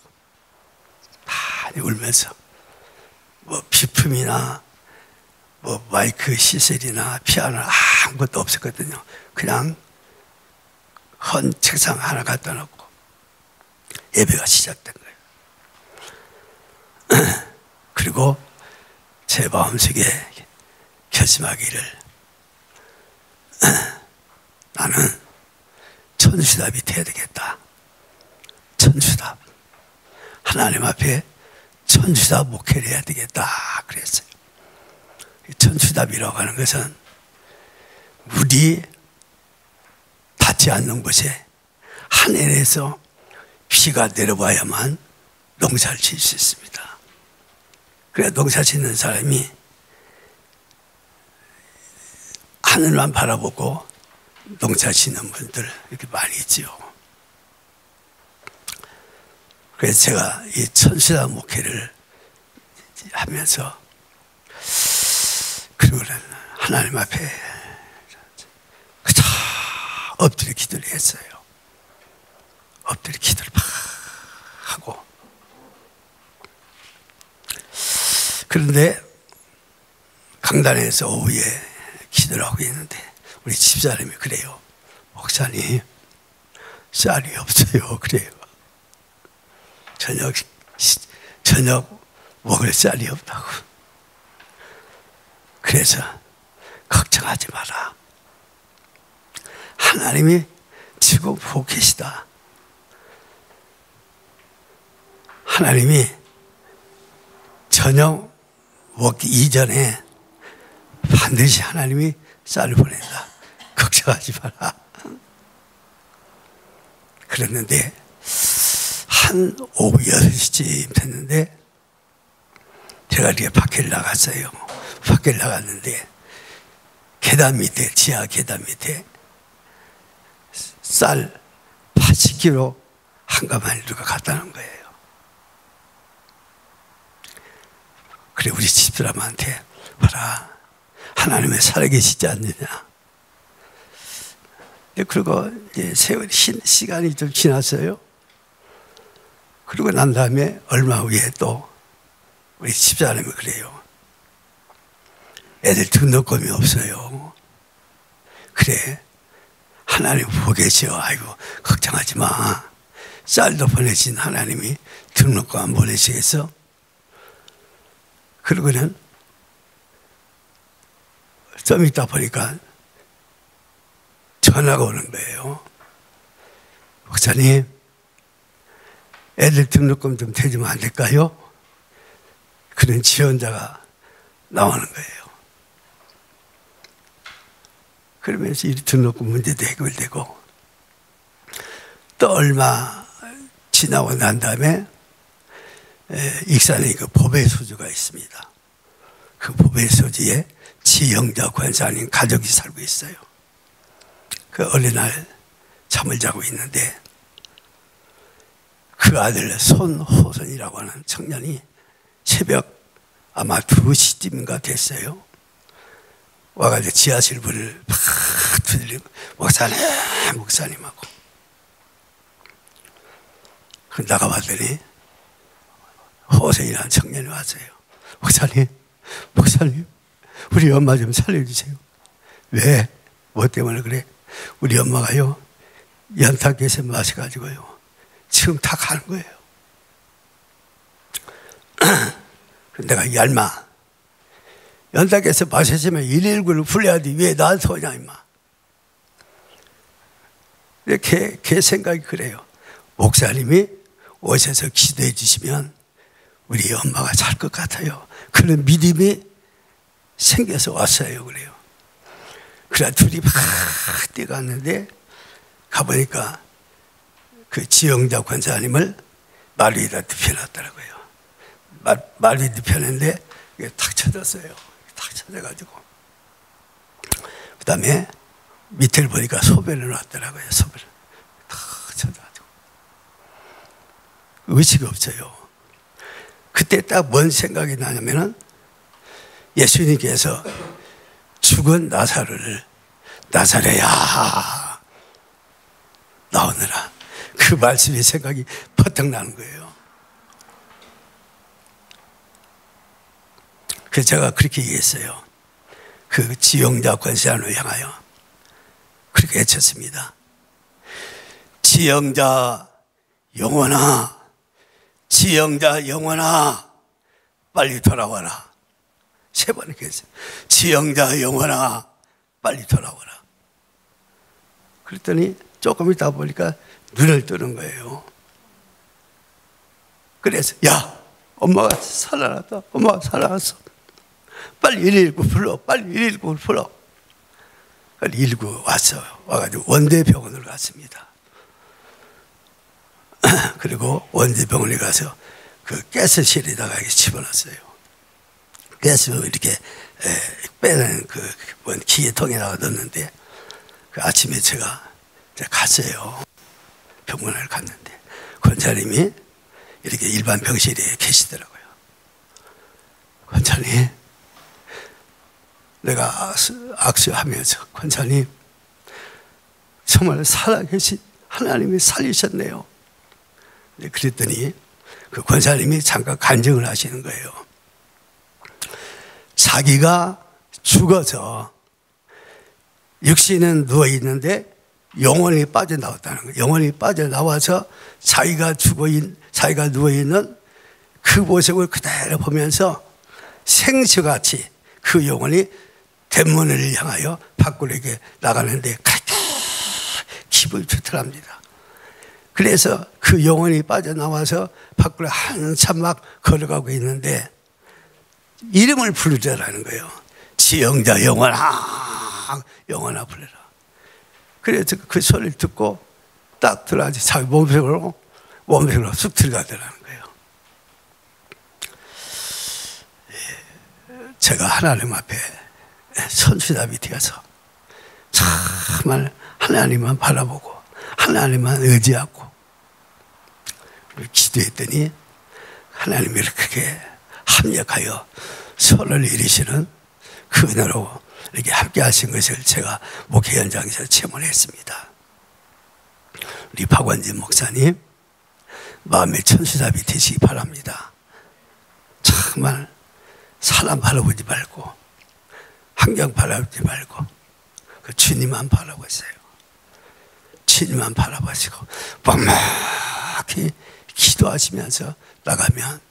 많이 울면서 뭐 비품이나 뭐 마이크 시설이나 피아노 아무것도 없었거든요. 그냥 헌 책상 하나 갖다 놓고 예배가 시작된 거예요. 그리고 제 마음속에 결심하기를 나는 천수답이 돼야 되겠다. 천수답. 하나님 앞에 천수답 목회를 해야 되겠다 그랬어요. 천수답이라고 하는 것은 물이 닿지 않는 곳에 하늘에서 비가 내려봐야만 농사를 지을 수 있습니다. 그래야 농사 짓는 사람이 하늘만 바라보고 농사 짓는 분들 이렇게 많이 있지요. 그래서 제가 이 천수답 목회를 하면서 그리고는 하나님 앞에 그저 엎드려 기도를 했어요. 엎드려 기도를 막 하고, 그런데 강단에서 오후에 기도를 하고 있는데 우리 집사람이 그래요. 목사님 쌀이 없어요. 그래요. 저녁 저녁 먹을 쌀이 없다고. 그래서 걱정하지 마라. 하나님이 지금 보고 계시다. 하나님이 저녁 먹기 이전에 반드시 하나님이 쌀을 보낸다. 걱정하지 마라. 그랬는데 한 오후 6시쯤 됐는데 제가 이렇게 밖에 나갔어요. 밖에 나갔는데 계단 밑에, 지하 계단 밑에 쌀 80kg 한 가마를 누가 갖다 놓은 거예요. 그래 우리 집사람한테 봐라, 하나님의 살아계시지 않느냐. 그리고 이제 세월이 시간이 좀 지났어요. 그러고 난 다음에 얼마 후에 또 우리 집사람이 그래요. 애들 등록금이 없어요. 그래, 하나님 보고 계셔. 아이고 걱정하지 마. 쌀도 보내신 하나님이 등록금 안 보내시겠어? 그러고는 좀 있다 보니까 전화가 오는 거예요. 목사님, 애들 등록금 좀 대주면 안 될까요? 그런 지원자가 나오는 거예요. 그러면서 이 등록금 문제도 해결되고, 또 얼마 지나고 난 다음에 익산에 그 보배 소주가 있습니다. 그 보배 소주에 지영자 권사님 가족이 살고 있어요. 그 어느 날 잠을 자고 있는데 그 아들 손호선이라고 하는 청년이 새벽 아마 2시쯤인가 됐어요. 와가지고 지하실 문을 팍 두드리고 목사님하고 그 나가봤더니 호선이라는 청년이 왔어요. 목사님 우리 엄마 좀 살려주세요. 왜? 뭐 때문에 그래? 우리 엄마가요 연탄가스 마셔가지고요 지금 다 가는 거예요. 내가 얄마, 연탄가스 마셨으면 119를 불러야지 왜 나한테 오냐 임마. 이렇게 걔 생각이 그래요. 목사님이 오셔서 기도해 주시면 우리 엄마가 살 것 같아요. 그런 믿음이 생겨서 왔어요. 그래요. 그래 둘이 막 뛰어갔는데 가보니까 그 지영자 권사님을 말 위에다 눕혀놨더라고요. 말 위에 눕혀놨는데 이게 탁 쳐졌어요. 탁 쳐져가지고 그 다음에 밑을 보니까 소변을 놨더라고요. 소변을 탁 쳐져가지고 의식이 없어요. 그때 딱 뭔 생각이 나냐면은 예수님께서 죽은 나사로야 나오느라 그 말씀이 생각이 퍼뜩 나는 거예요. 그래서 제가 그렇게 얘기했어요. 그 지영자 권사님을 향하여 그렇게 외쳤습니다. 지영자 영혼아, 지영자 영혼아, 빨리 돌아와라. 3번 이렇게 했어요. 지영자 영혼아, 빨리 돌아와라. 그랬더니 조금 있다 보니까 눈을 뜨는 거예요. 그래서 야, 엄마가 살아났다. 엄마가 살아났어. 빨리 119 불러. 빨리 119를 불러. 119 왔어요. 와가지고 원대병원으로 갔습니다. 그리고 원대병원에 가서 그 가스실에다가 이렇게 집어넣었어요. 가스를 이렇게 빼는 그 기계통에다가 넣었는데 그 아침에 제가 갔어요. 병원을 갔는데 권사님이 이렇게 일반 병실에 계시더라고요. 권사님, 내가 악수하면서 권사님 정말 살아계신 하나님이 살리셨네요. 그랬더니 그 권사님이 잠깐 간증을 하시는 거예요. 자기가 죽어서 육신은 누워있는데 영혼이 빠져나왔다는 거예요. 영혼이 빠져나와서 자기가 누워있는 그 모습을 그대로 보면서 생수같이 그 영혼이 대문을 향하여 밖으로 이렇게 나가는데 그렇게 기분이 좋더랍니다. 그래서 그 영혼이 빠져나와서 밖으로 한참 막 걸어가고 있는데 이름을 부르자라는 거예요. 지영자 영혼아, 영혼아 불러라. 그래서 그 소리를 듣고 딱 들어가서 자기 몸속으로 쑥 들어가더라는 거예요. 제가 하나님 앞에 선수답이 되어서 정말 하나님만 바라보고 하나님만 의지하고 기도했더니 하나님이 그렇게 합력하여 선을 이루시는 그 은혜로 이렇게 함께 하신 것을 제가 목회 현장에서 체험했습니다. 우리 박원진 목사님 마음의 천수답이 되시기 바랍니다. 정말 사람 바라보지 말고 환경 바라보지 말고 그 주님만 바라보세요. 주님만 바라보시고 빡막히 기도하시면서 나가면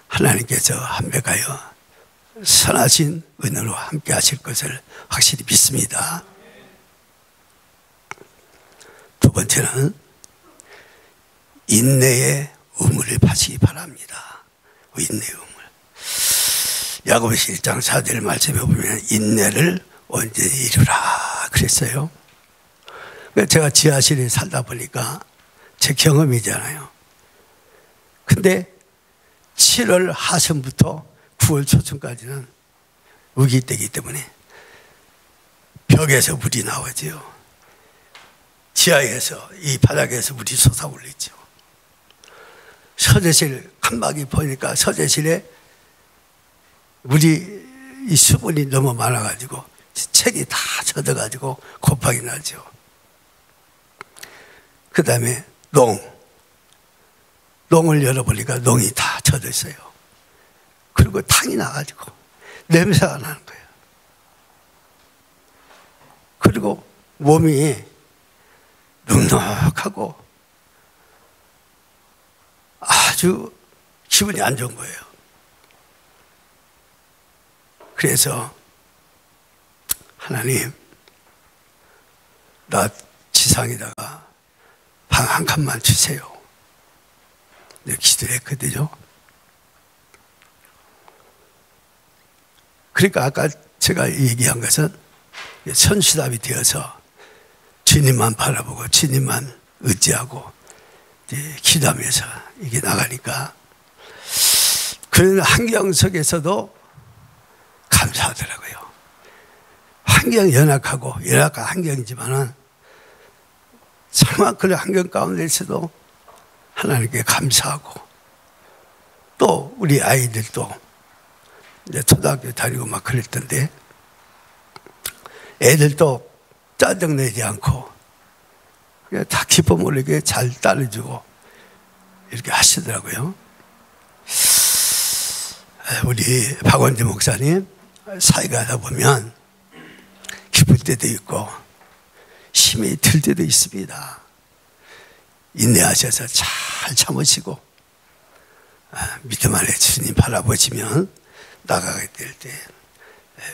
하나님께서 함께하여 선하신 은혜로 함께 하실 것을 확실히 믿습니다. 두 번째는 인내의 우물을 파시기 바랍니다. 인내의 우물. 야고보서 1장 4절 말씀에 보면 인내를 온전히 이루라 그랬어요. 제가 지하실에 살다 보니까 제 경험이잖아요. 근데 7월 하순부터 9월 초순까지는 우기때기 때문에 벽에서 물이 나오지요. 지하에서 이 바닥에서 물이 솟아올리죠. 서재실 칸막이 보니까 서재실에 물이 이 수분이 너무 많아가지고 책이 다 젖어가지고 곱하기 나죠. 그 다음에 농을 열어보니까 농이 다 젖어 있어요. 그리고 탕이 나가지고 냄새가 나는 거예요. 그리고 몸이 눅눅하고 아주 기분이 안 좋은 거예요. 그래서 하나님, 나 지상에다가 방 한 칸만 주세요. 이렇게 기도를 했거든요. 그러니까 아까 제가 얘기한 것은 선수답이 되어서 주님만 바라보고 주님만 의지하고 기도하면서 이게 나가니까 그런 환경 속에서도 감사하더라고요. 환경 연약한 환경이지만은 정말 그런 환경 가운데서도 하나님께 감사하고 또 우리 아이들도 이제 초등학교 다니고 막 그랬던데 애들도 짜증내지 않고 그냥 다 기쁨을 이렇게 잘 따라주고 이렇게 하시더라고요. 우리 박원진 목사님 사회가 하다 보면 기쁠 때도 있고 힘이 들 때도 있습니다. 인내하셔서 잘 참으시고 믿음 안에 주님 바라보시면 나가게 될 때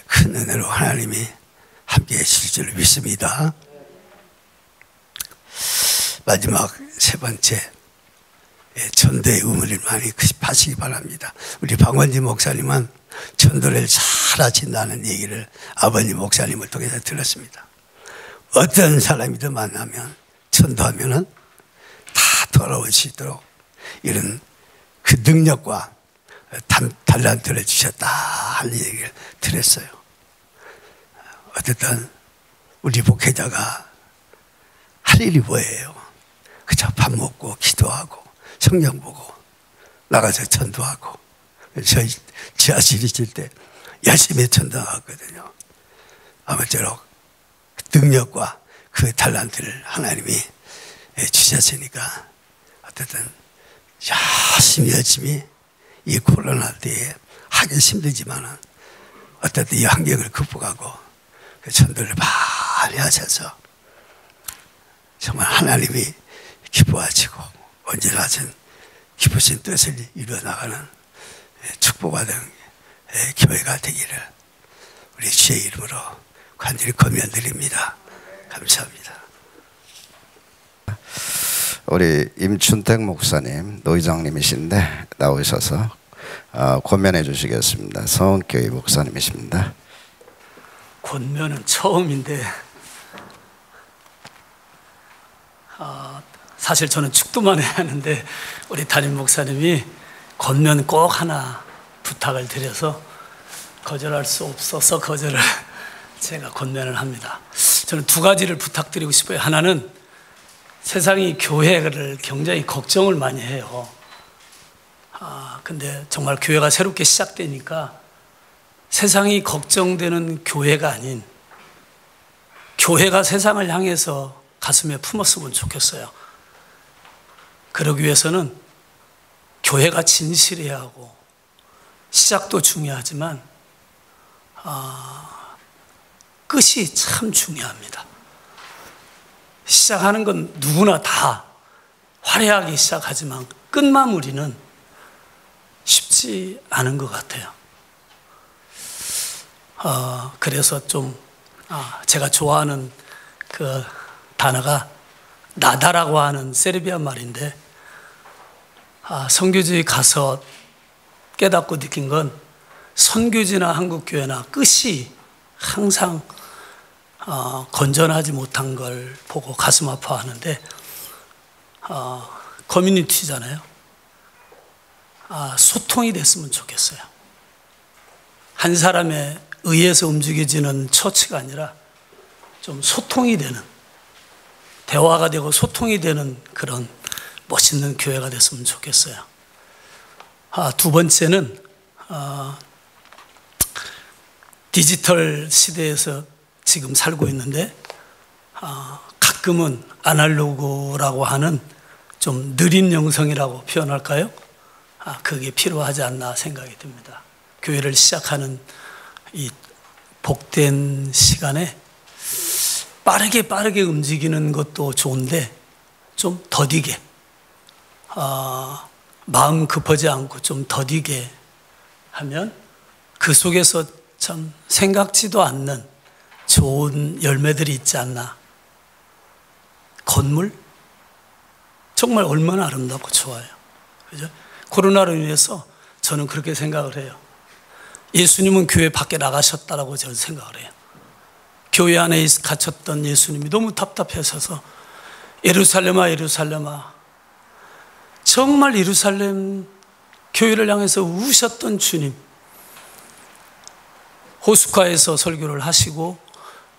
큰 은혜로 하나님이 함께 하실 줄 믿습니다. 마지막 세 번째, 전도의 의무를 많이 파시기 바랍니다. 우리 박원진 목사님은 전도를 잘 하신다는 얘기를 아버님 목사님을 통해서 들었습니다. 어떤 사람이든 만나면 전도하면은 다 돌아올 수 있도록 이런 그 능력과 달란트를 주셨다 하는 얘기를 들었어요. 어쨌든 우리 목회자가 할 일이 뭐예요? 그저 밥 먹고 기도하고 성경 보고 나가서 전도하고. 저희 지하실 있을 때 열심히 전도하거든요. 아무쪼록 능력과 그 달란트를 하나님이 주셨으니까 어쨌든 열심히 이 코로나 때에 하기 힘들지만은 어쨌든 이 환경을 극복하고 그 전도를 많이 하셔서 정말 하나님이 기뻐하시고 온전하신 기쁘신 뜻을 이루어나가는 축복받은 교회가 되기를 우리 주의 이름으로 간절히 권면드립니다. 감사합니다. 우리 임춘택 목사님, 노회장님이신데 나오셔서 권면해 주시겠습니다. 성교회 목사님이십니다. 권면은 처음인데 사실 저는 축도만 해야 하는데 우리 담임 목사님이 권면 꼭 하나 부탁을 드려서 거절할 수 없어서 거절을 제가 권면을 합니다. 저는 두 가지를 부탁드리고 싶어요. 하나는 세상이 교회를 굉장히 걱정을 많이 해요. 근데 정말 교회가 새롭게 시작되니까 세상이 걱정되는 교회가 아닌 교회가 세상을 향해서 가슴에 품었으면 좋겠어요. 그러기 위해서는 교회가 진실해야 하고 시작도 중요하지만 끝이 참 중요합니다. 시작하는 건 누구나 다 화려하게 시작하지만 끝마무리는 쉽지 않은 것 같아요. 그래서 좀 제가 좋아하는 그 단어가 나다라고 하는 세르비아 말인데 선교지에 가서 깨닫고 느낀 건 선교지나 한국교회나 끝이 항상 건전하지 못한 걸 보고 가슴 아파하는데 커뮤니티잖아요. 소통이 됐으면 좋겠어요. 한 사람에 의해서 움직여지는 처치가 아니라 좀 소통이 되는, 대화가 되고 소통이 되는 그런 멋있는 교회가 됐으면 좋겠어요. 두 번째는 디지털 시대에서 지금 살고 있는데 가끔은 아날로그라고 하는 좀 느린 영성이라고 표현할까요? 그게 필요하지 않나 생각이 듭니다. 교회를 시작하는 이 복된 시간에 빠르게 움직이는 것도 좋은데 좀 더디게, 마음 급하지 않고 좀 더디게 하면 그 속에서 참 생각지도 않는 좋은 열매들이 있지 않나. 건물? 정말 얼마나 아름답고 좋아요. 그죠? 코로나로 인해서 저는 그렇게 생각을 해요. 예수님은 교회 밖에 나가셨다라고 저는 생각을 해요. 교회 안에 갇혔던 예수님이 너무 답답하셔서 예루살렘아 예루살렘아, 정말 예루살렘 교회를 향해서 우셨던 주님, 호숫가에서 설교를 하시고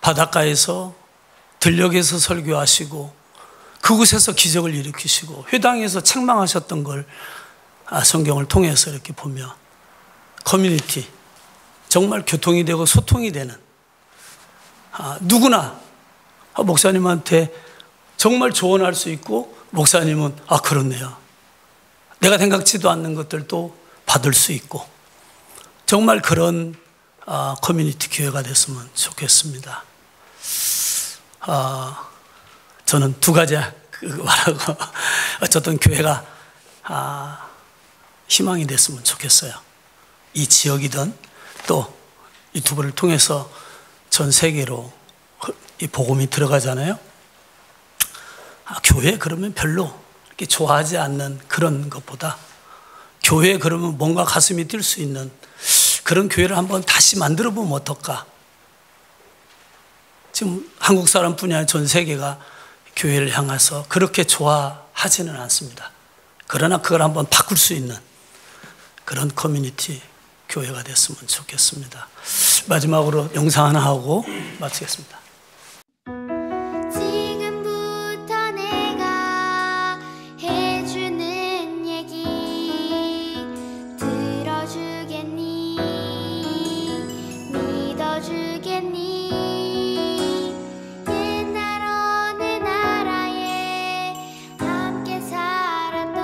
바닷가에서 들녘에서 설교하시고 그곳에서 기적을 일으키시고 회당에서 책망하셨던 걸 성경을 통해서 이렇게 보며 커뮤니티, 정말 교통이 되고 소통이 되는, 누구나 목사님한테 정말 조언할 수 있고 목사님은 그렇네요, 내가 생각지도 않는 것들도 받을 수 있고, 정말 그런 커뮤니티 교회가 됐으면 좋겠습니다. 저는 두 가지 말하고 어쨌든 교회가 희망이 됐으면 좋겠어요. 이 지역이든 또 유튜브를 통해서 전 세계로 이 복음이 들어가잖아요. 교회 그러면 별로 이렇게 좋아하지 않는 그런 것보다 교회 그러면 뭔가 가슴이 뛸 수 있는 그런 교회를 한번 다시 만들어 보면 어떨까? 지금 한국 사람뿐이 아니라 전 세계가 교회를 향해서 그렇게 좋아하지는 않습니다. 그러나 그걸 한번 바꿀 수 있는 그런 커뮤니티 교회가 됐으면 좋겠습니다. 마지막으로 영상 하나 하고 마치겠습니다. 지금부터 내가 해주는 얘기 들어주겠니? 믿어주겠니? 옛날 어느 나라에 함께 살았던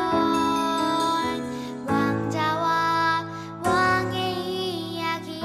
왕자와 왕의 이야기.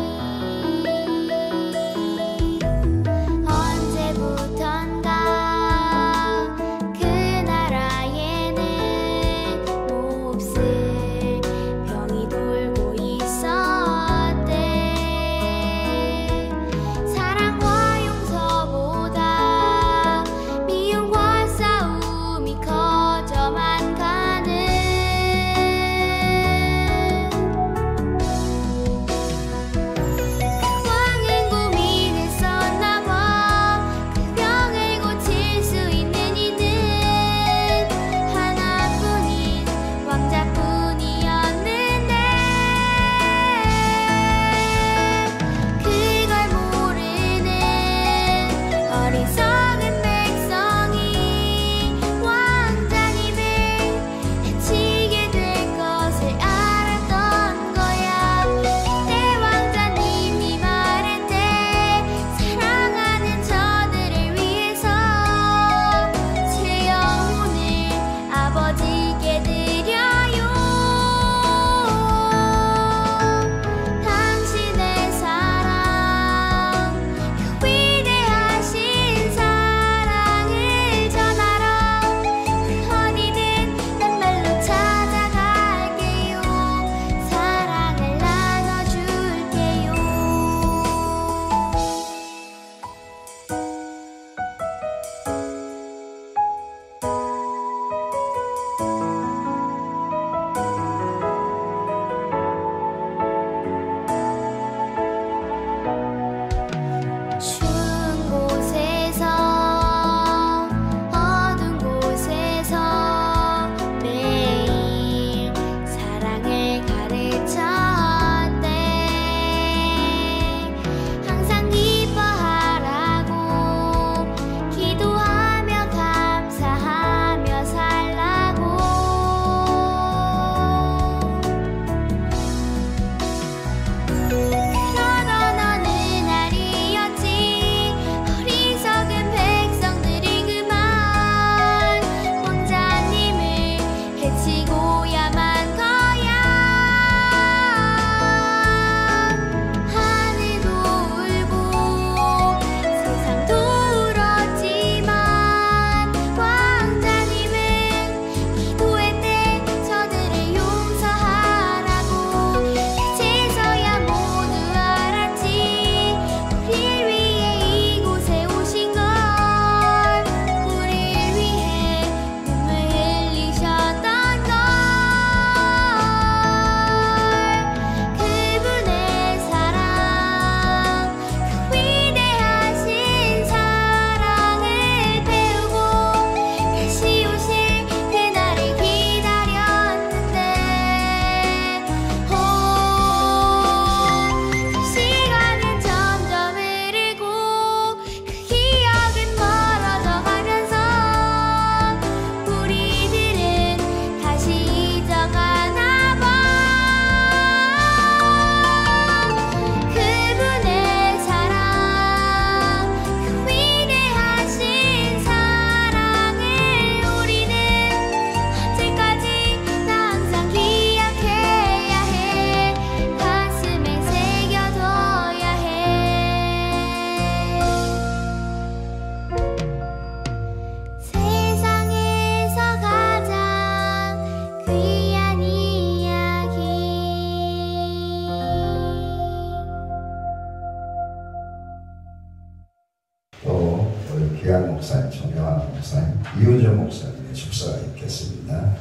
목사님, 존경하는 목사님, 이은정 목사님의 축사가 있겠습니다.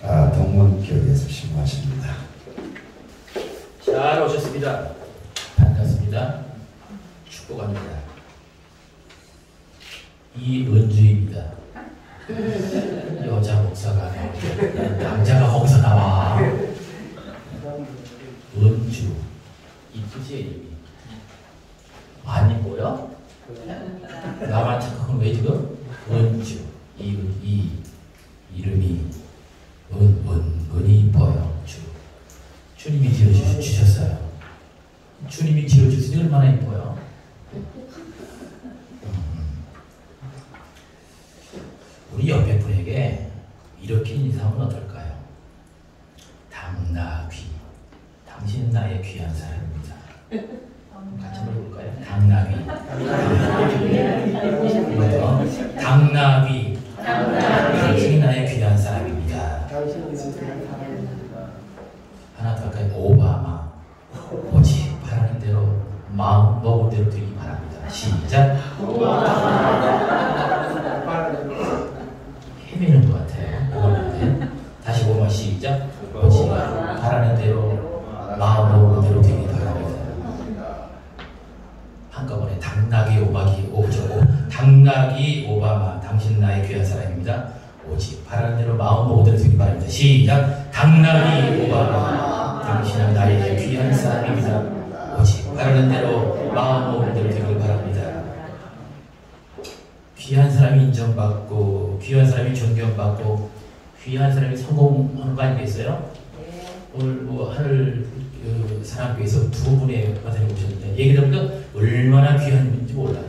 동문교회에서 신고하십니다. 잘 오셨습니다. 반갑습니다. 축복합니다. 이은주입니다. 여자 목사가 나오는데 남자가 거기서 나와. 은주 이쁘지 이름이? 많이 보여? 나만 착각하면 왜 지금? 은주 이 이름이 은이 이뻐요. 주님이 지어주셨어요. 주님이 지어주시니 얼마나 이뻐요. 우리 옆에 분에게 이렇게 인사하면 어떨까요? 당나귀. 당신은 나의 귀한 사람입니다. 같이 한번 해볼까요? 당나귀. 당나귀. 당신이 나의 귀한 사람입니다. 하나 더 할까요? 오바마. 오직 바라는 대로 마음 먹은 대로 되기 바랍니다. 시작. 헤매는 것 같아요. 오바마인데. 다시 오바마 시작. 오직 바라는 대로 마음 먹은 대로 되기 바랍니다. 한꺼번에 당나귀 당나귀 오바마. 당신 나의 귀한 사람입니다. 오직 바라는 대로 마음 먹은 대로 되기 바랍니다. 시작. 당나귀 오바마. 당신은 나의 귀한 사람입니다. 오직 바라는 대로 마음 먹은 대로 되길 바랍니다. 귀한 사람이 인정받고, 귀한 사람이 존경받고, 귀한 사람이 성공하는 거 아니겠어요? 오늘 뭐 하늘 사랑교회에서 두 분의 화단에 오셨는데 얘기 들으니까 얼마나 귀한 분인지 몰라요.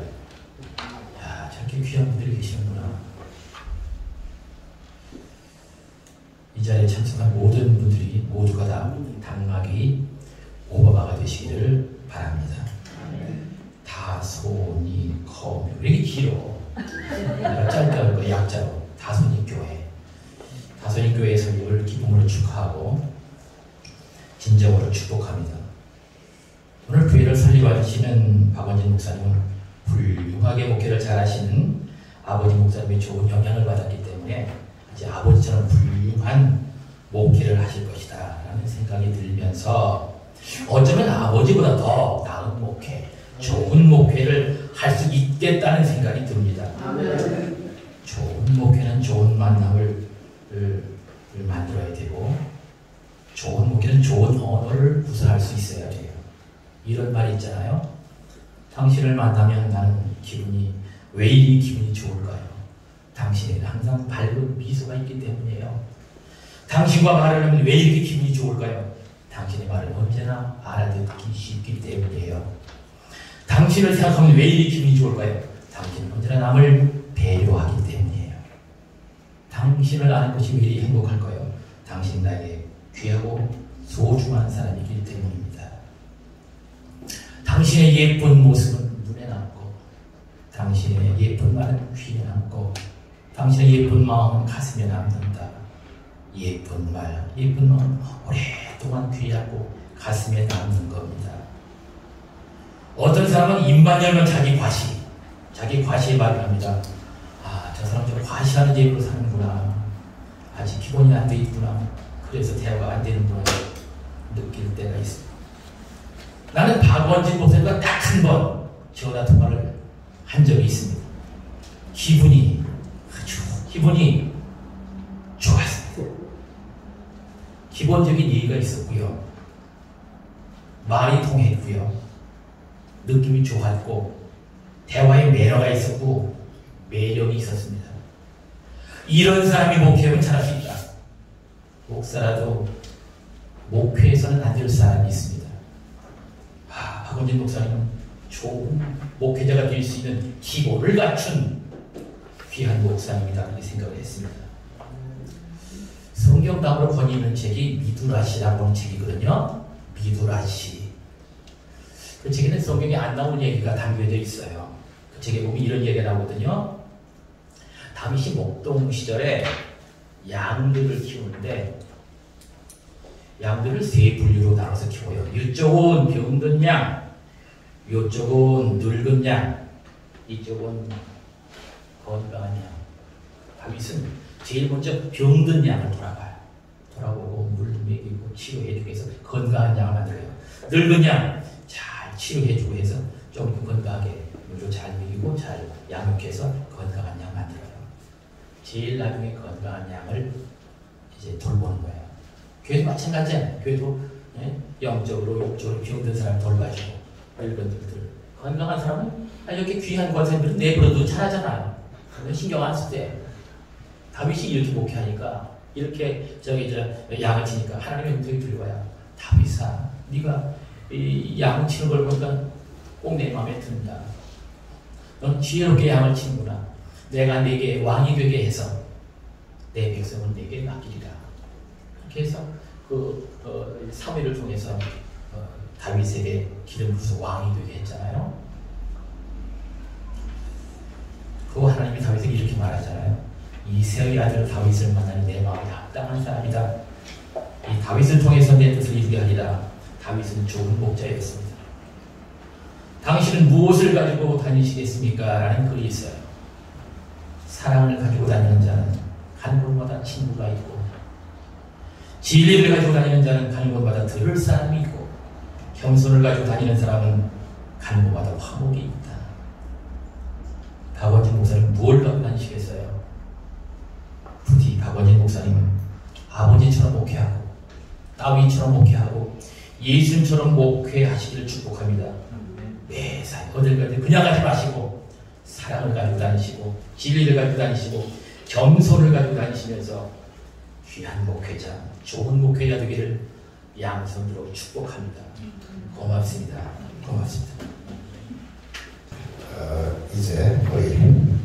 야, 저렇게 귀한 분들이 계시는구나. 이 자리에 참석한 모든 분들이 모두가 다 당나귀 오바마가 되시기를 바랍니다. 다소니 커뮤. 이렇게 길어. 짧게 하는 거 약자로. 다소니 교회. 다소니 교회의 설립을 기쁨으로 축하하고 진정으로 축복합니다. 오늘 교회를 설립하시는 박원진 목사님은 훌륭하게 목회를 잘하시는 아버지 목사님의 좋은 영향을 받았기 때문에 이제 아버지처럼 훌륭한 목회를 하실 것이다 라는 생각이 들면서 어쩌면 아버지보다 더 나은 목회, 좋은 목회를 할 수 있겠다는 생각이 듭니다. 좋은 목회는 좋은 만남을 만들어야 되고, 좋은 목회는 좋은 언어를 구사할 수 있어야 돼요. 이런 말이 있잖아요. 당신을 만나면 나는 왜 이 기분이 좋을까요? 당신에게 항상 밝은 미소가 있기 때문이에요. 당신과 말을 하면 왜 이렇게 기분이 좋을까요? 당신의 말을 언제나 알아듣기 쉽기 때문이에요. 당신을 생각하면 왜 이렇게 기분이 좋을까요? 당신은 언제나 남을 배려하기 때문이에요. 당신을 아는 것이 왜 이렇게 행복할까요? 당신이 나에게 귀하고 소중한 사람이기 때문입니다. 당신의 예쁜 모습은 눈에 남고, 당신의 예쁜 말은 귀에 남고, 당신의 예쁜 마음은 가슴에 남는다. 예쁜 말, 예쁜 마음은 오랫동안 귀에 남고 가슴에 남는 겁니다. 어떤 사람은 입만 열면 자기 과시에 말을 합니다. 아, 저 사람 좀 과시하는 예로 사는구나. 아직 기본이 안 돼 있구나. 그래서 대화가 안 되는구나 느낄 때가 있습니다. 나는 박원진 목사님과 딱 한 번 전화 통화를 한 적이 있습니다. 기분이 좋았습니다. 기본적인 예의가 있었고요. 말이 통했고요. 느낌이 좋았고, 대화에 매너가 있었고, 매력이 있었습니다. 이런 사람이 목회하면 잘할 수 있다. 목사라도 목회에서는 안 될 사람이 있습니다. 박원진 목사님은 좋은 목회자가 될 수 있는 기본을 갖춘 귀한 목사님이다 이렇게 생각을 했습니다. 성경당으로 권위있는 책이 미두라시라고 하는 책이거든요. 미두라시. 그 책에는 성경에 안 나오는 얘기가 담겨져 있어요. 그 책에 보면 이런 얘기가 나오거든요. 다윗이 목동 시절에 양들을 키우는데 양들을 세 분류로 나눠서 키워요. 이쪽은 병든 양, 이쪽은 늙은 양, 이쪽은 제일 먼저 병든 양을 돌아보고 물 먹이고 치료해주고 해서 건강한 양을 만들어요. 늙은 양 잘 치료해주고 해서 좀 건강하게 물도 잘 먹이고 잘 양육해서 건강한 양 만들어요. 제일 나중에 건강한 양을 이제 돌보는 거예요. 교회도 마찬가지예요. 교회도 영적으로 육적으로 병든 사람 돌봐주고 늙은들들 건강한 사람은 이렇게 귀한 권사님들은 내버려도 잘하잖아요. 신경 안 쓰대요. 다윗이 이렇게 목회하니까 이렇게 양을 치니까 하나님의 음성이 들려와요. 다윗아, 네가 이 양을 치는 걸 보니까 꼭 내 마음에 든다. 넌 지혜롭게 양을 치는구나. 내가 네게 왕이 되게 해서 내 백성을 네게 맡기리라. 그렇게 해서 사무엘을 통해서 다윗에게 기름 부어서 왕이 되게 했잖아요. 그 하나님이 다윗에게 이렇게 말하잖아요. 이새의 아들 다윗을 만나니 내 마음이 합당한 사람이다. 이 다윗을 통해서 내 뜻을 이루게 하리라. 다윗은 좋은 목자였습니다. 당신은 무엇을 가지고 다니시겠습니까? 라는 글이 있어요. 사랑을 가지고 다니는 자는 가는 곳마다 친구가 있고, 진리를 가지고 다니는 자는 가는 곳마다 들을 사람이 있고, 겸손을 가지고 다니는 사람은 가는 곳마다 화목이 있다. 박원진 목사님 무엇을 갖고 다니시겠어요? 부디 박원진 목사님은 아버지처럼 목회하고 다윗처럼 목회하고 예수님처럼 목회하시기를 축복합니다. 매사 어딜 가든 그냥 가지 마시고 사랑을 가지고 다니시고 진리를 가지고 다니시고 겸손을 가지고 다니시면서 귀한 목회자, 좋은 목회자 되기를 양손으로 축복합니다. 고맙습니다. 고맙습니다. 이제 우리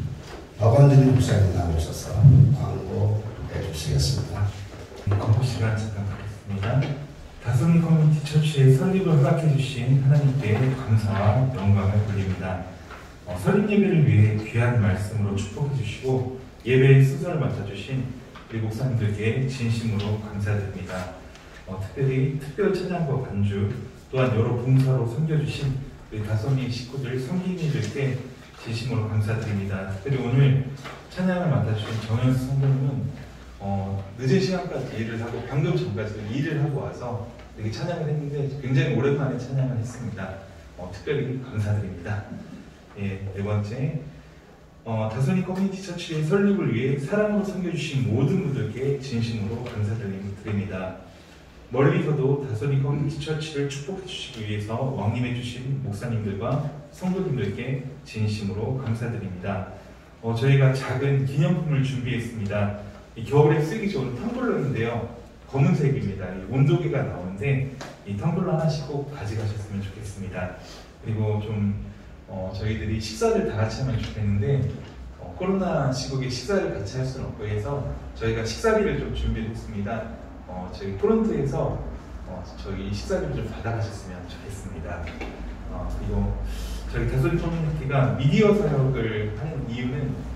박원진 목사님 나오셔서 광고해 주시겠습니다. 광고 시간 잠깐 가겠습니다. 다솜이 커뮤니티 처치의 설립을 허락해 주신 하나님께 감사와 영광을 돌립니다. 설립 예배를 위해 귀한 말씀으로 축복해 주시고 예배의 순서를 맡아주신 우리 목사님들께 진심으로 감사드립니다. 특별히 특별 찬양과 반주 또한 여러 봉사로 섬겨주신 우리 다솜이 식구들 성기님들께 진심으로 감사드립니다. 특별히 오늘 찬양을 맡아주신 정현수 성도님은 늦은 시간까지 일을 하고 방금 전까지 일을 하고 와서 이렇게 찬양을 했는데 굉장히 오랜만에 찬양을 했습니다. 특별히 감사드립니다. 네 번째, 다솜이 커뮤니티 처치의 설립을 위해 사랑으로 섬겨주신 모든 분들께 진심으로 감사드립니다. 멀리서도 다솜이 커뮤니티 처치를 축복해 주시기 위해서 왕림해 주신 목사님들과 성도님들께 진심으로 감사드립니다. 저희가 작은 기념품을 준비했습니다. 이 겨울에 쓰기 좋은 텀블러인데요. 검은색입니다. 이 온도계가 나오는데 이 텀블러 하나씩 꼭 가져가셨으면 좋겠습니다. 그리고 좀 저희들이 식사를 다 같이 하면 좋겠는데 코로나 시국에 식사를 같이 할 수는 없고 해서 저희가 식사비를 좀 준비를 했습니다. 저희 프론트에서 저희 식사비를 좀 받아가셨으면 좋겠습니다. 그리고 저희 다솜이 커뮤니티가 미디어 사역을 하는 이유는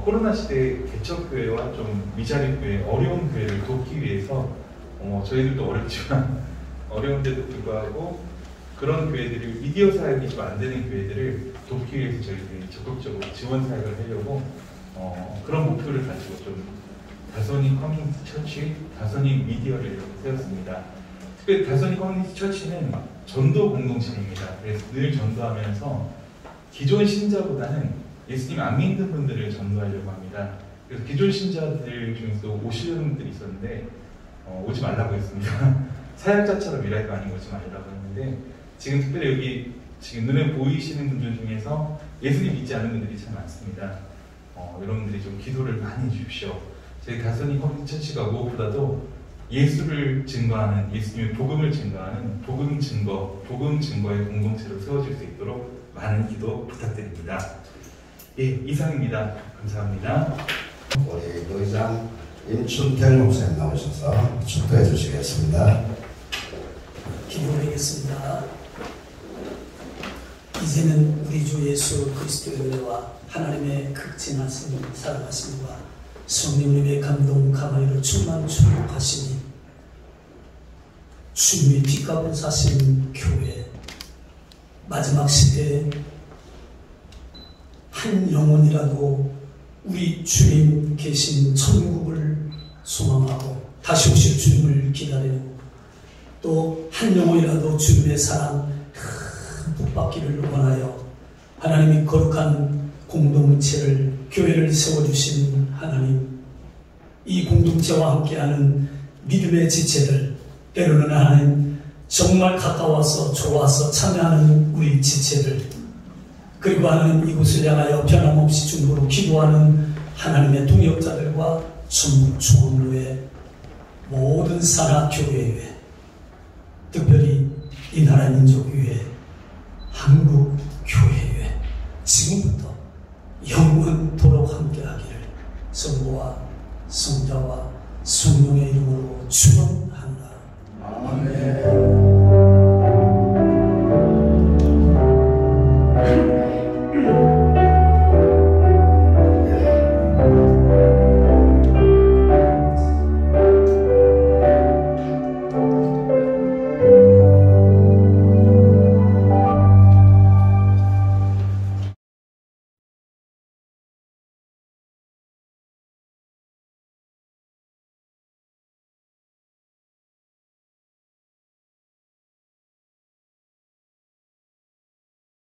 코로나 시대 개척교회와 좀 미자립교회, 어려운 교회를 돕기 위해서 저희들도 어렵지만 어려운데도 불구하고 그런 교회들이 미디어 사역이 좀 안 되는 교회들을 돕기 위해서 저희들이 적극적으로 지원 사역을 하려고 그런 목표를 가지고 좀 다솜이 커뮤니티 처치, 다솜이 미디어를 이렇게 세웠습니다. 특별히 다솜이 커뮤니티 처치는 전도 공동체입니다. 그래서 늘 전도하면서 기존 신자보다는 예수님 안 믿는 분들을 전도하려고 합니다. 그래서 기존 신자들 중에서도 오시려는 분들이 있었는데 오지 말라고 했습니다. 사역자처럼 일할 거 아니고 오지 말라고 했는데 지금 특별히 여기 지금 눈에 보이시는 분들 중에서 예수님 믿지 않는 분들이 참 많습니다. 여러분들이 좀 기도를 많이 해주십시오. 저희 다솜이 커뮤니티 처치가 무엇보다도 예수를 증거하는, 예수님의 복음을 증거하는 복음 증거의 공동체로 세워질 수 있도록 많은 기도 부탁드립니다. 예, 이상입니다. 감사합니다. 우리 의장 임춘택 목사님 나오셔서 축도해 주시겠습니다. 기도하겠습니다. 이제는 우리 주 예수 그리스도의 은혜와 하나님의 극진하신 사랑하심과 성령님의 감동 감화를 충만 축복하시니 주님의 빚값을 사신 교회 마지막 시대에 한 영혼이라도 우리 주님 계신 천국을 소망하고 다시 오실 주님을 기다리는, 또 한 영혼이라도 주님의 사랑 큰 복받기를 원하여 하나님이 거룩한 공동체를, 교회를 세워주신 하나님, 이 공동체와 함께하는 믿음의 지체들, 때로는 하나님 정말 가까워서 좋아서 참여하는 우리 지체들, 그리고 하나님 이곳을 향하여 변함없이 중보로 기도하는 하나님의 동역자들과 전국 중원로의 모든 산하교회에, 특별히 이 나라 민족교회, 한국교회에 지금부터 영원토록 함께하기를 성부와 성자와 성령의 이름으로 축원합니다.